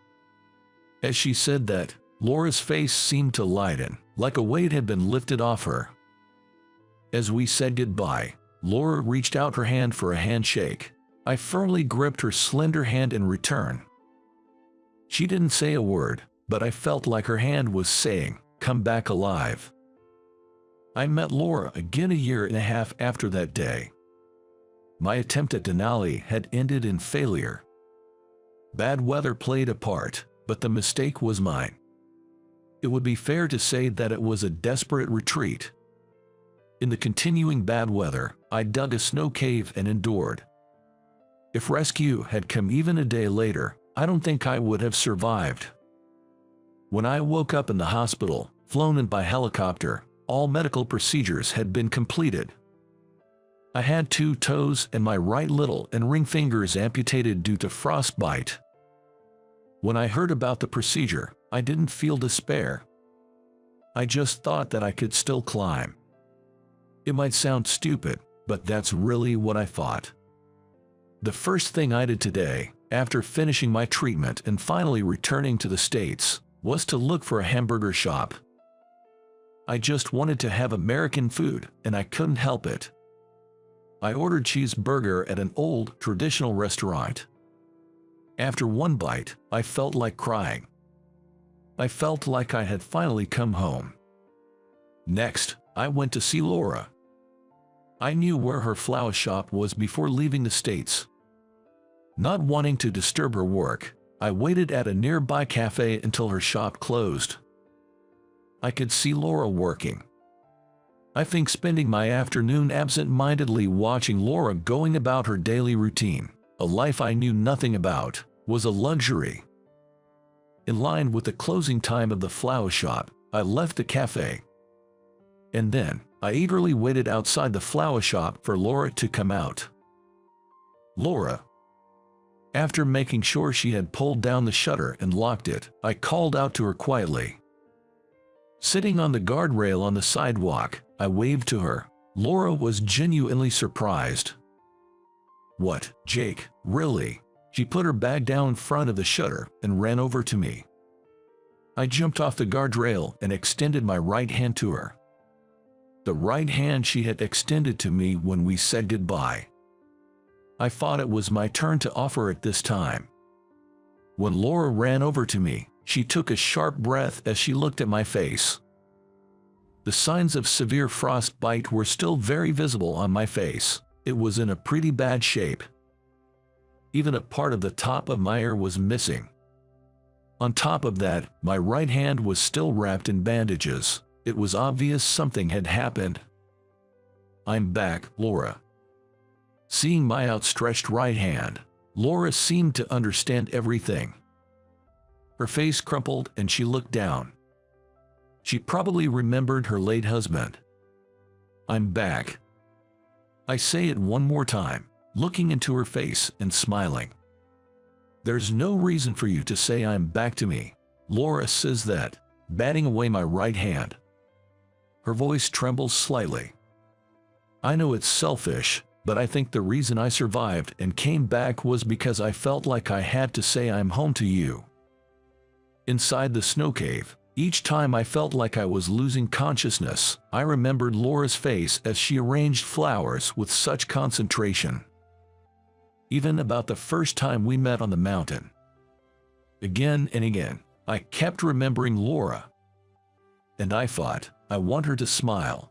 As she said that, Laura's face seemed to lighten, like a weight had been lifted off her. As we said goodbye, Laura reached out her hand for a handshake. I firmly gripped her slender hand in return. She didn't say a word, but I felt like her hand was saying, "Come back alive." I met Laura again a year and a half after that day. My attempt at Denali had ended in failure. Bad weather played a part, but the mistake was mine. It would be fair to say that it was a desperate retreat. In the continuing bad weather, I dug a snow cave and endured. If rescue had come even a day later, I don't think I would have survived. When I woke up in the hospital, flown in by helicopter, all medical procedures had been completed. I had 2 toes and my right little and ring fingers amputated due to frostbite. When I heard about the procedure, I didn't feel despair. I just thought that I could still climb. It might sound stupid, but that's really what I thought. The first thing I did today, after finishing my treatment and finally returning to the States, was to look for a hamburger shop. I just wanted to have American food, and I couldn't help it. I ordered cheeseburger at an old, traditional restaurant. After one bite, I felt like crying. I felt like I had finally come home. Next, I went to see Laura. I knew where her flower shop was before leaving the States. Not wanting to disturb her work, I waited at a nearby cafe until her shop closed. I could see Laura working. I think spending my afternoon absent-mindedly watching Laura going about her daily routine, a life I knew nothing about, was a luxury. In line with the closing time of the flower shop, I left the cafe. And then, I eagerly waited outside the flower shop for Laura to come out. Laura. After making sure she had pulled down the shutter and locked it, I called out to her quietly. Sitting on the guardrail on the sidewalk, I waved to her. Laura was genuinely surprised. "What, Jake, really?" She put her bag down in front of the shutter and ran over to me. I jumped off the guardrail and extended my right hand to her. The right hand she had extended to me when we said goodbye. I thought it was my turn to offer it this time. When Laura ran over to me, she took a sharp breath as she looked at my face. The signs of severe frostbite were still very visible on my face. It was in a pretty bad shape. Even a part of the top of my ear was missing. On top of that, my right hand was still wrapped in bandages. It was obvious something had happened. "I'm back, Laura." Seeing my outstretched right hand, Laura seemed to understand everything. Her face crumpled and she looked down. She probably remembered her late husband. "I'm back." I say it one more time, looking into her face and smiling. "There's no reason for you to say I'm back to me," Laura says that, batting away my right hand. Her voice trembles slightly. "I know it's selfish, but I think the reason I survived and came back was because I felt like I had to say I'm home to you." Inside the snow cave, each time I felt like I was losing consciousness, I remembered Laura's face as she arranged flowers with such concentration. Even about the first time we met on the mountain. Again and again, I kept remembering Laura. And I thought, I want her to smile.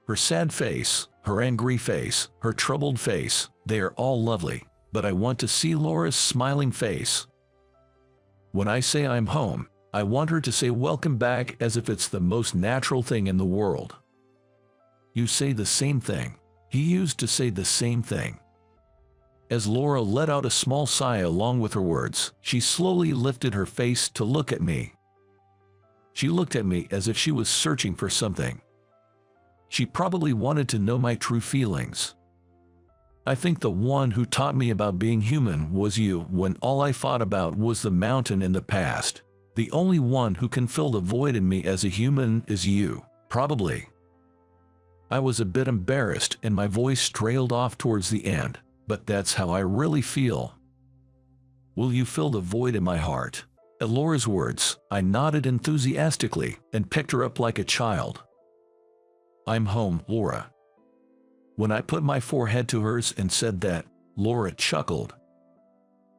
Her sad face, her angry face, her troubled face, they are all lovely, but I want to see Laura's smiling face. When I say I'm home, I want her to say welcome back as if it's the most natural thing in the world. "You say the same thing." He used to say the same thing. As Laura let out a small sigh along with her words, she slowly lifted her face to look at me. She looked at me as if she was searching for something. She probably wanted to know my true feelings. I think the one who taught me about being human was you when all I thought about was the mountain in the past. The only one who can fill the void in me as a human is you, probably. I was a bit embarrassed and my voice trailed off towards the end, but that's how I really feel. "Will you fill the void in my heart?" At Laura's words, I nodded enthusiastically and picked her up like a child. "I'm home, Laura." When I put my forehead to hers and said that, Laura chuckled.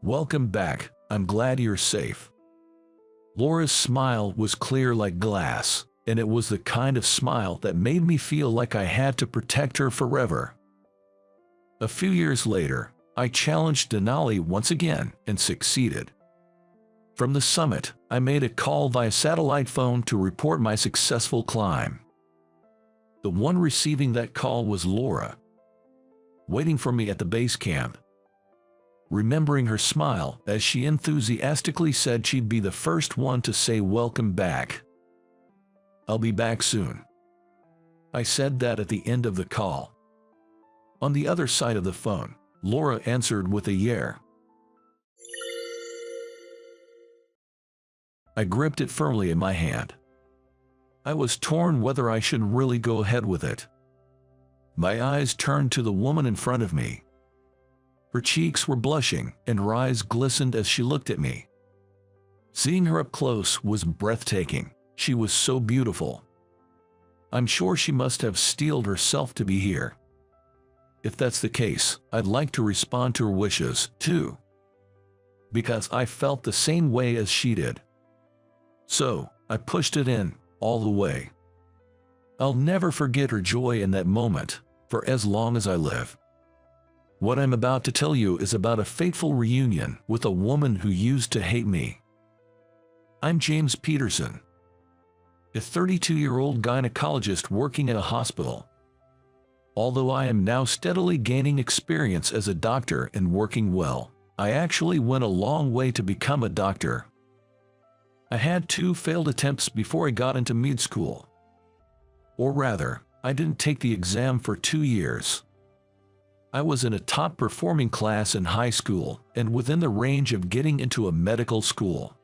"Welcome back, I'm glad you're safe." Laura's smile was clear like glass, and it was the kind of smile that made me feel like I had to protect her forever. A few years later, I challenged Denali once again and succeeded. From the summit, I made a call via satellite phone to report my successful climb. The one receiving that call was Laura, waiting for me at the base camp. remembering her smile as she enthusiastically said she'd be the first one to say welcome back. "I'll be back soon." I said that at the end of the call. On the other side of the phone, Laura answered with a yeah. I gripped it firmly in my hand. I was torn whether I should really go ahead with it. My eyes turned to the woman in front of me. Her cheeks were blushing, and her eyes glistened as she looked at me. Seeing her up close was breathtaking. She was so beautiful. I'm sure she must have steeled herself to be here. If that's the case, I'd like to respond to her wishes, too. Because I felt the same way as she did. So, I pushed it in, all the way. I'll never forget her joy in that moment, for as long as I live. What I'm about to tell you is about a fateful reunion with a woman who used to hate me. I'm James Peterson, a 32-year-old gynecologist working at a hospital. Although I am now steadily gaining experience as a doctor and working well, I actually went a long way to become a doctor. I had 2 failed attempts before I got into med school. Or rather, I didn't take the exam for 2 years. I was in a top-performing class in high school and within the range of getting into a medical school.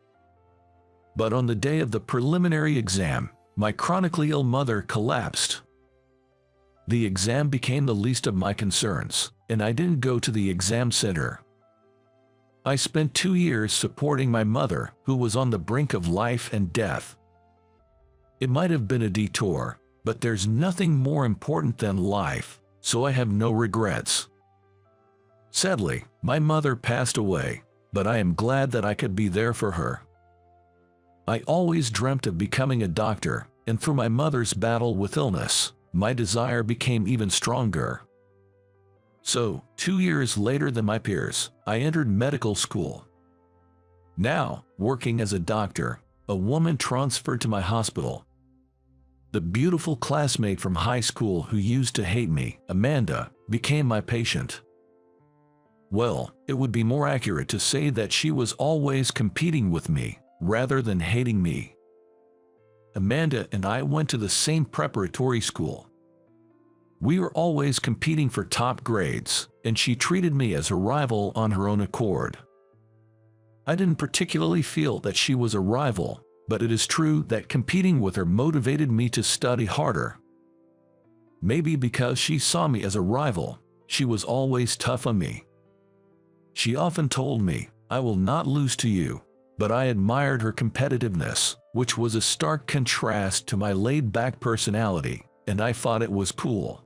But on the day of the preliminary exam, my chronically ill mother collapsed. The exam became the least of my concerns, and I didn't go to the exam center. I spent 2 years supporting my mother, who was on the brink of life and death. It might have been a detour, but there's nothing more important than life, so I have no regrets. Sadly, my mother passed away, but I am glad that I could be there for her. I always dreamt of becoming a doctor, and through my mother's battle with illness, my desire became even stronger. So, 2 years later than my peers, I entered medical school. Now, working as a doctor, a woman transferred to my hospital. The beautiful classmate from high school who used to hate me, Amanda, became my patient. Well, it would be more accurate to say that she was always competing with me, rather than hating me. Amanda and I went to the same preparatory school. We were always competing for top grades, and she treated me as a rival on her own accord. I didn't particularly feel that she was a rival, but it is true that competing with her motivated me to study harder. Maybe because she saw me as a rival, she was always tough on me. She often told me, "I will not lose to you," but I admired her competitiveness, which was a stark contrast to my laid-back personality, and I thought it was cool.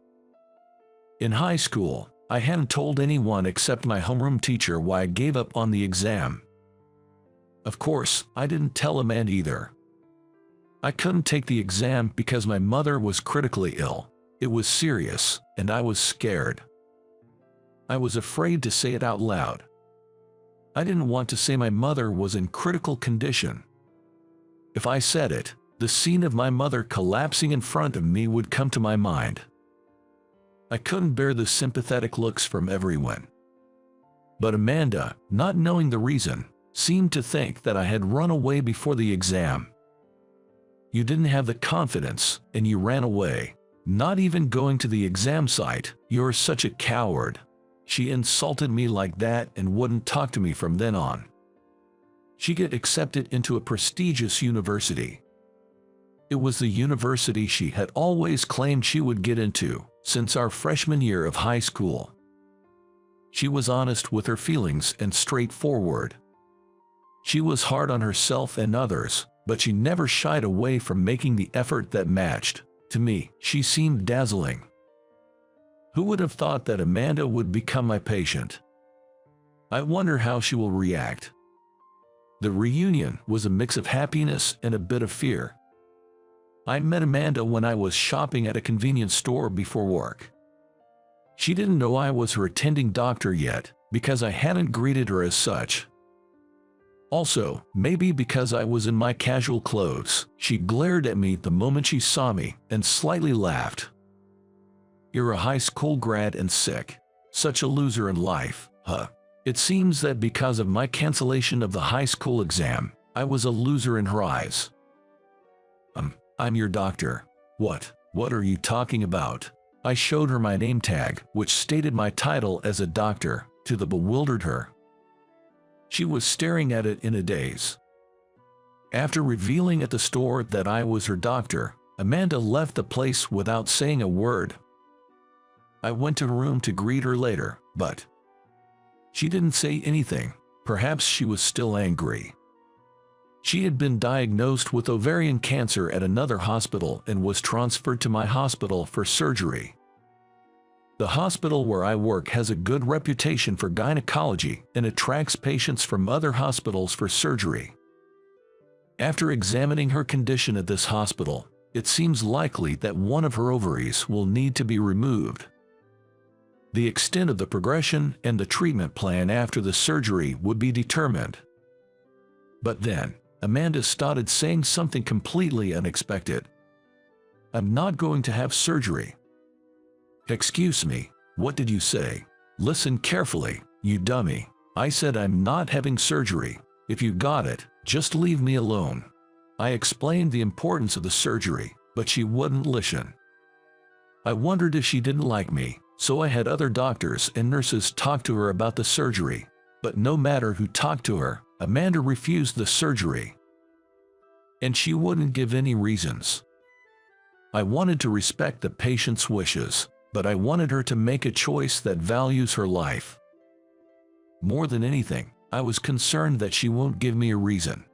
In high school, I hadn't told anyone except my homeroom teacher why I gave up on the exam. Of course, I didn't tell Amanda either. I couldn't take the exam because my mother was critically ill. It was serious, and I was scared. I was afraid to say it out loud. I didn't want to say my mother was in critical condition. If I said it, the scene of my mother collapsing in front of me would come to my mind. I couldn't bear the sympathetic looks from everyone. But Amanda, not knowing the reason, seemed to think that I had run away before the exam. "You didn't have the confidence, and you ran away. Not even going to the exam site, you're such a coward." She insulted me like that and wouldn't talk to me from then on. She got accepted into a prestigious university. It was the university she had always claimed she would get into since our freshman year of high school. She was honest with her feelings and straightforward. She was hard on herself and others, but she never shied away from making the effort that matched. To me, she seemed dazzling. Who would have thought that Amanda would become my patient? I wonder how she will react. The reunion was a mix of happiness and a bit of fear. I met Amanda when I was shopping at a convenience store before work. She didn't know I was her attending doctor yet, because I hadn't greeted her as such. Also, maybe because I was in my casual clothes, she glared at me the moment she saw me and slightly laughed. "You're a high school grad and sick. Such a loser in life, huh?" It seems that because of my cancellation of the high school exam, I was a loser in her eyes. I'm your doctor. What are you talking about? I showed her my name tag, which stated my title as a doctor, to the bewildered her. She was staring at it in a daze. After revealing at the store that I was her doctor, Amanda left the place without saying a word. I went to her room to greet her later, but she didn't say anything. Perhaps she was still angry. She had been diagnosed with ovarian cancer at another hospital and was transferred to my hospital for surgery. The hospital where I work has a good reputation for gynecology and attracts patients from other hospitals for surgery. After examining her condition at this hospital, it seems likely that one of her ovaries will need to be removed. The extent of the progression and the treatment plan after the surgery would be determined. But then, Amanda started saying something completely unexpected. I'm not going to have surgery. Excuse me, what did you say? Listen carefully, you dummy. I said I'm not having surgery. If you got it, just leave me alone. I explained the importance of the surgery, but she wouldn't listen. I wondered if she didn't like me, so I had other doctors and nurses talk to her about the surgery. But no matter who talked to her, Amanda refused the surgery. And she wouldn't give any reasons. I wanted to respect the patient's wishes, but I wanted her to make a choice that values her life. More than anything, I was concerned that she won't give me a reason.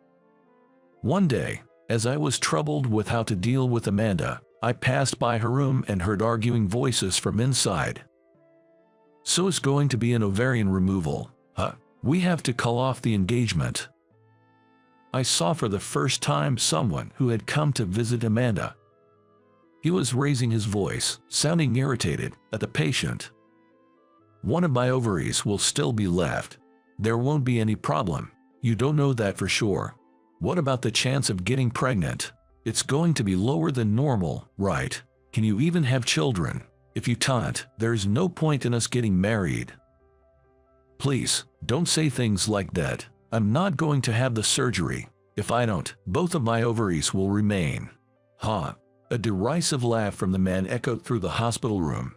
One day, as I was troubled with how to deal with Amanda, I passed by her room and heard arguing voices from inside. So it's going to be an ovarian removal, huh? We have to call off the engagement. I saw for the first time someone who had come to visit Amanda. He was raising his voice, sounding irritated at the patient. One of my ovaries will still be left. There won't be any problem. You don't know that for sure. What about the chance of getting pregnant? It's going to be lower than normal, right? Can you even have children? If you can't, there's no point in us getting married. Please, don't say things like that. I'm not going to have the surgery. If I don't, both of my ovaries will remain. Ha! A derisive laugh from the man echoed through the hospital room.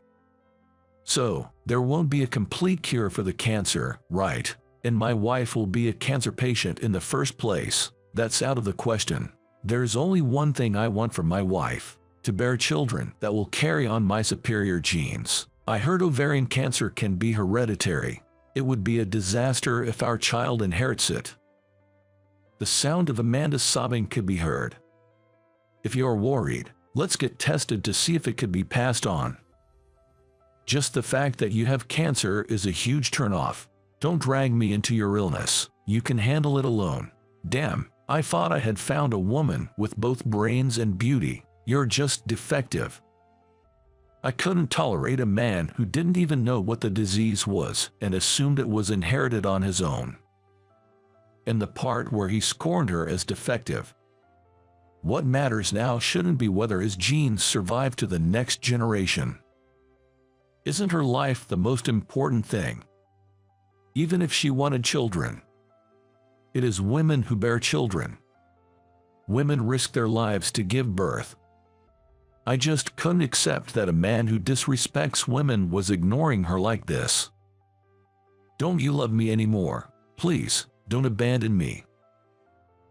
So, there won't be a complete cure for the cancer, right? And my wife will be a cancer patient in the first place. That's out of the question. There's only one thing I want from my wife: to bear children that will carry on my superior genes. I heard ovarian cancer can be hereditary. It would be a disaster if our child inherits it. The sound of Amanda's sobbing could be heard. If you're worried, let's get tested to see if it could be passed on. Just the fact that you have cancer is a huge turnoff. Don't drag me into your illness. You can handle it alone. Damn, I thought I had found a woman with both brains and beauty. You're just defective. I couldn't tolerate a man who didn't even know what the disease was and assumed it was inherited on his own. And the part where he scorned her as defective. What matters now shouldn't be whether his genes survive to the next generation. Isn't her life the most important thing? Even if she wanted children. It is women who bear children. Women risk their lives to give birth. I just couldn't accept that a man who disrespects women was ignoring her like this. Don't you love me anymore? Please, don't abandon me.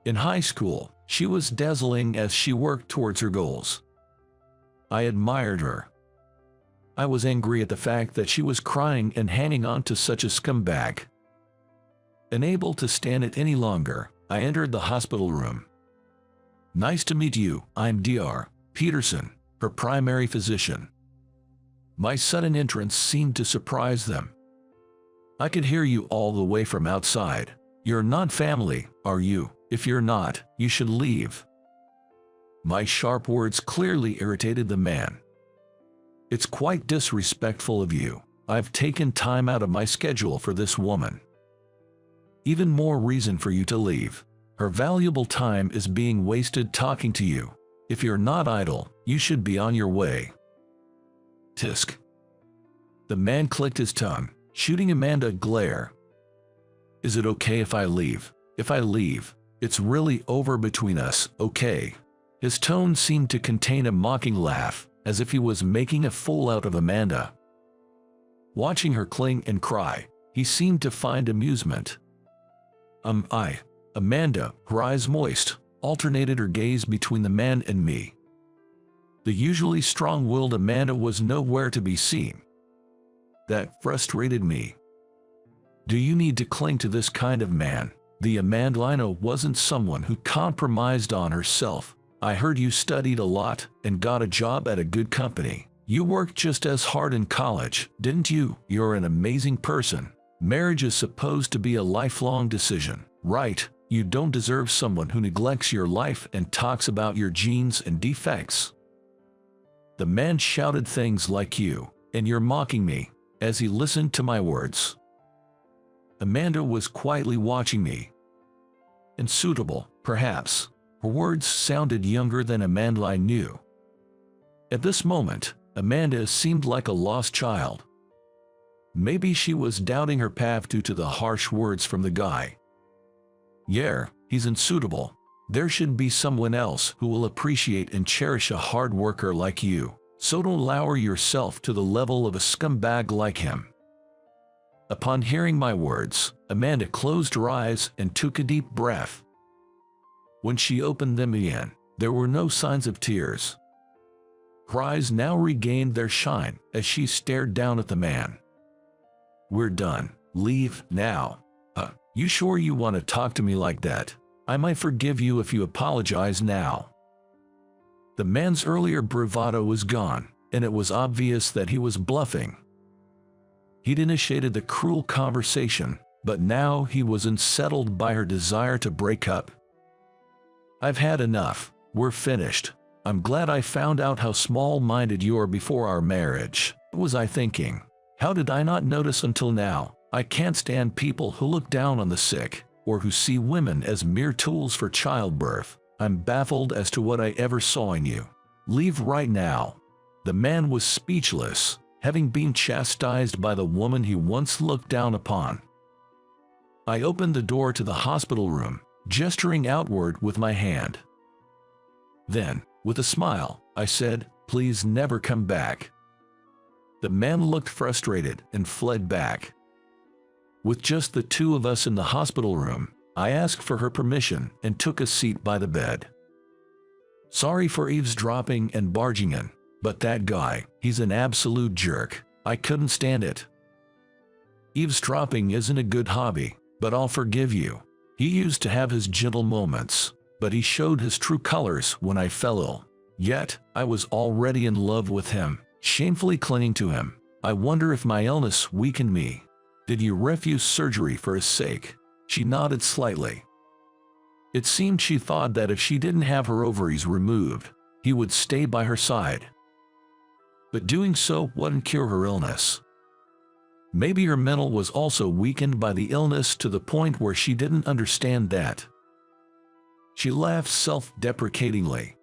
In high school, she was dazzling as she worked towards her goals. I admired her. I was angry at the fact that she was crying and hanging on to such a scumbag. Unable to stand it any longer, I entered the hospital room. Nice to meet you, I'm Dr. Peterson, her primary physician. My sudden entrance seemed to surprise them. I could hear you all the way from outside. You're not family, are you? If you're not, you should leave. My sharp words clearly irritated the man. It's quite disrespectful of you. I've taken time out of my schedule for this woman. Even more reason for you to leave. Her valuable time is being wasted talking to you. If you're not idle, you should be on your way. Tisk. The man clicked his tongue, shooting Amanda a glare. Is it okay if I leave? If I leave, it's really over between us, okay? His tone seemed to contain a mocking laugh, as if he was making a fool out of Amanda. Watching her cling and cry, he seemed to find amusement. Amanda, her eyes moist, alternated her gaze between the man and me. The usually strong-willed Amanda was nowhere to be seen. That frustrated me. Do you need to cling to this kind of man? The Amanda I know wasn't someone who compromised on herself. I heard you studied a lot and got a job at a good company. You worked just as hard in college, didn't you? You're an amazing person. Marriage is supposed to be a lifelong decision, right? You don't deserve someone who neglects your life and talks about your genes and defects. The man shouted things like you, and you're mocking me, as he listened to my words. Amanda was quietly watching me. Unsuitable, perhaps. Her words sounded younger than Amanda I knew. At this moment, Amanda seemed like a lost child. Maybe she was doubting her path due to the harsh words from the guy. Yeah, he's unsuitable. There should be someone else who will appreciate and cherish a hard worker like you, so don't lower yourself to the level of a scumbag like him. Upon hearing my words, Amanda closed her eyes and took a deep breath. When she opened them again, there were no signs of tears. Her eyes now regained their shine as she stared down at the man. We're done. Leave now. You sure you want to talk to me like that? I might forgive you if you apologize now. The man's earlier bravado was gone, and it was obvious that he was bluffing. He'd initiated the cruel conversation, but now he was unsettled by her desire to break up. I've had enough. We're finished. I'm glad I found out how small-minded you are before our marriage. What was I thinking? How did I not notice until now? I can't stand people who look down on the sick, or who see women as mere tools for childbirth. I'm baffled as to what I ever saw in you. Leave right now. The man was speechless, having been chastised by the woman he once looked down upon. I opened the door to the hospital room, gesturing outward with my hand. Then, with a smile, I said, "Please never come back." The man looked frustrated and fled back. With just the two of us in the hospital room, I asked for her permission and took a seat by the bed. Sorry for eavesdropping and barging in, but that guy, he's an absolute jerk. I couldn't stand it. Eavesdropping isn't a good hobby, but I'll forgive you. He used to have his gentle moments, but he showed his true colors when I fell ill. Yet, I was already in love with him, shamefully clinging to him. I wonder if my illness weakened me. Did you refuse surgery for his sake? She nodded slightly. It seemed she thought that if she didn't have her ovaries removed, he would stay by her side. But doing so wouldn't cure her illness. Maybe her mental was also weakened by the illness to the point where she didn't understand that. She laughed self-deprecatingly.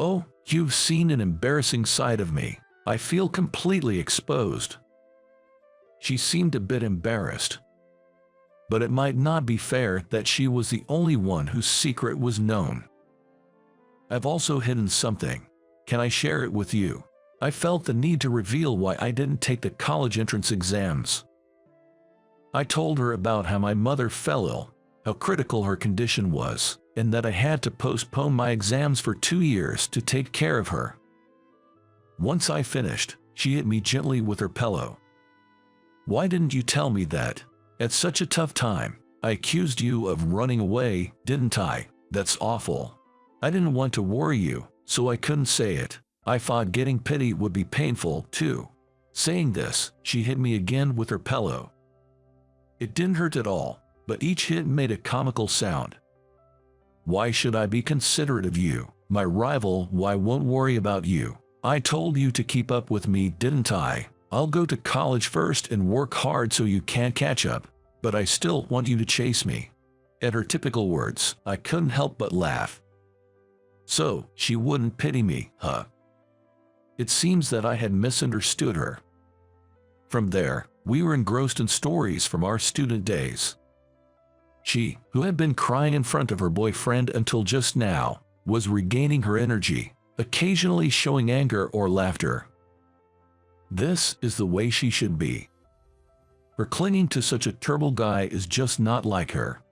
Oh, you've seen an embarrassing side of me. I feel completely exposed. She seemed a bit embarrassed. But it might not be fair that she was the only one whose secret was known. I've also hidden something. Can I share it with you? I felt the need to reveal why I didn't take the college entrance exams. I told her about how my mother fell ill, how critical her condition was, and that I had to postpone my exams for 2 years to take care of her. Once I finished, she hit me gently with her pillow. Why didn't you tell me that? At such a tough time, I accused you of running away, didn't I? That's awful. I didn't want to worry you, so I couldn't say it. I thought getting pity would be painful, too. Saying this, she hit me again with her pillow. It didn't hurt at all, but each hit made a comical sound. Why should I be considerate of you, my rival? Why won't worry about you? I told you to keep up with me, didn't I? I'll go to college first and work hard so you can't catch up, but I still want you to chase me. At her typical words, I couldn't help but laugh. So, she wouldn't pity me, huh? It seems that I had misunderstood her. From there, we were engrossed in stories from our student days. She, who had been crying in front of her boyfriend until just now, was regaining her energy, occasionally showing anger or laughter. This is the way she should be. Her clinging to such a terrible guy is just not like her.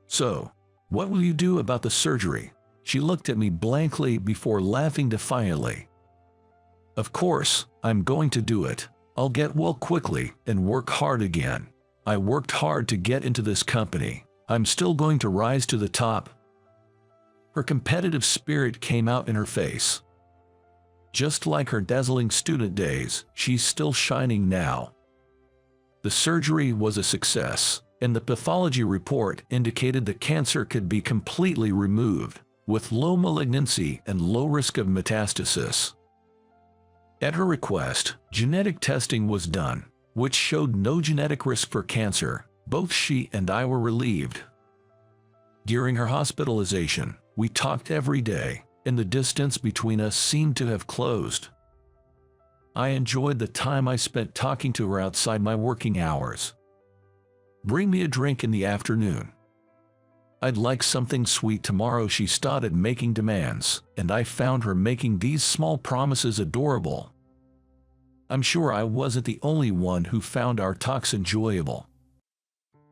So, what will you do about the surgery? She looked at me blankly before laughing defiantly. Of course, I'm going to do it. I'll get well quickly and work hard again. I worked hard to get into this company. I'm still going to rise to the top. Her competitive spirit came out in her face. Just like her dazzling student days, she's still shining now. The surgery was a success, and the pathology report indicated the cancer could be completely removed, with low malignancy and low risk of metastasis. At her request, genetic testing was done, which showed no genetic risk for cancer. Both she and I were relieved. During her hospitalization, we talked every day, and the distance between us seemed to have closed. I enjoyed the time I spent talking to her outside my working hours. Bring me a drink in the afternoon. I'd like something sweet tomorrow. She started making demands, and I found her making these small promises adorable. I'm sure I wasn't the only one who found our talks enjoyable.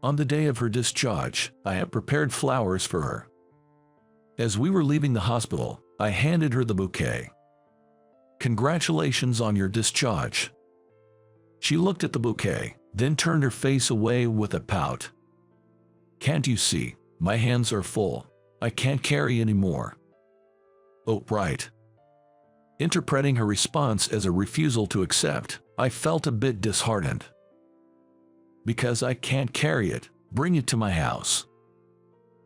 On the day of her discharge, I had prepared flowers for her. As we were leaving the hospital, I handed her the bouquet. Congratulations on your discharge. She looked at the bouquet, then turned her face away with a pout. Can't you see? My hands are full. I can't carry anymore. Oh, right. Interpreting her response as a refusal to accept, I felt a bit disheartened. Because I can't carry it, bring it to my house.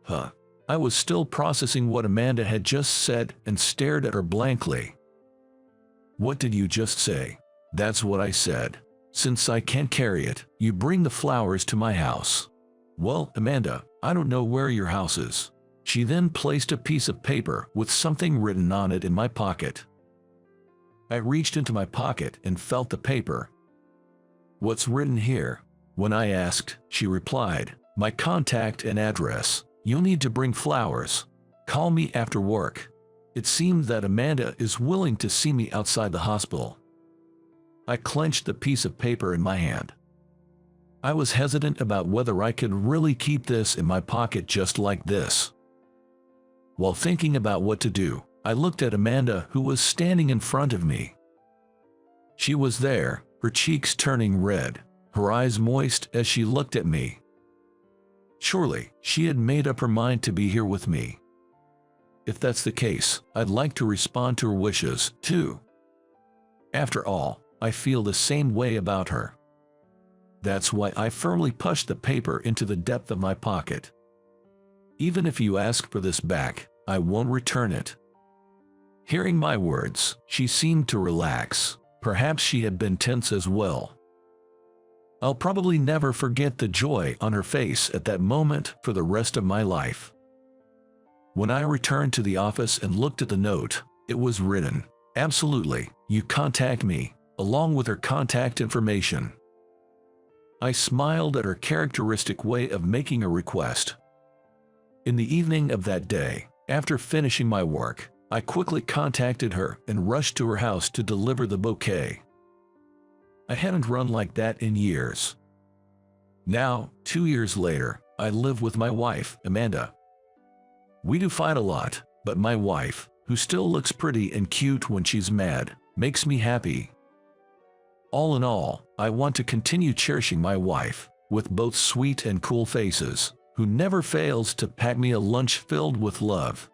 Huh. I was still processing what Amanda had just said and stared at her blankly. What did you just say? That's what I said. Since I can't carry it, you bring the flowers to my house. Well, Amanda, I don't know where your house is. She then placed a piece of paper with something written on it in my pocket. I reached into my pocket and felt the paper. What's written here? When I asked, she replied, my contact and address. You'll need to bring flowers. Call me after work. It seemed that Amanda is willing to see me outside the hospital. I clenched the piece of paper in my hand. I was hesitant about whether I could really keep this in my pocket just like this. While thinking about what to do, I looked at Amanda, who was standing in front of me. She was there, her cheeks turning red, her eyes moist as she looked at me. Surely, she had made up her mind to be here with me. If that's the case, I'd like to respond to her wishes, too. After all, I feel the same way about her. That's why I firmly pushed the paper into the depth of my pocket. Even if you ask for this back, I won't return it. Hearing my words, she seemed to relax. Perhaps she had been tense as well. I'll probably never forget the joy on her face at that moment for the rest of my life. When I returned to the office and looked at the note, it was written, "Absolutely, you contact me," along with her contact information. I smiled at her characteristic way of making a request. In the evening of that day, after finishing my work, I quickly contacted her and rushed to her house to deliver the bouquet. I hadn't run like that in years. Now, 2 years later, I live with my wife, Amanda. We do fight a lot, but my wife, who still looks pretty and cute when she's mad, makes me happy. All in all, I want to continue cherishing my wife, with both sweet and cool faces, who never fails to pack me a lunch filled with love.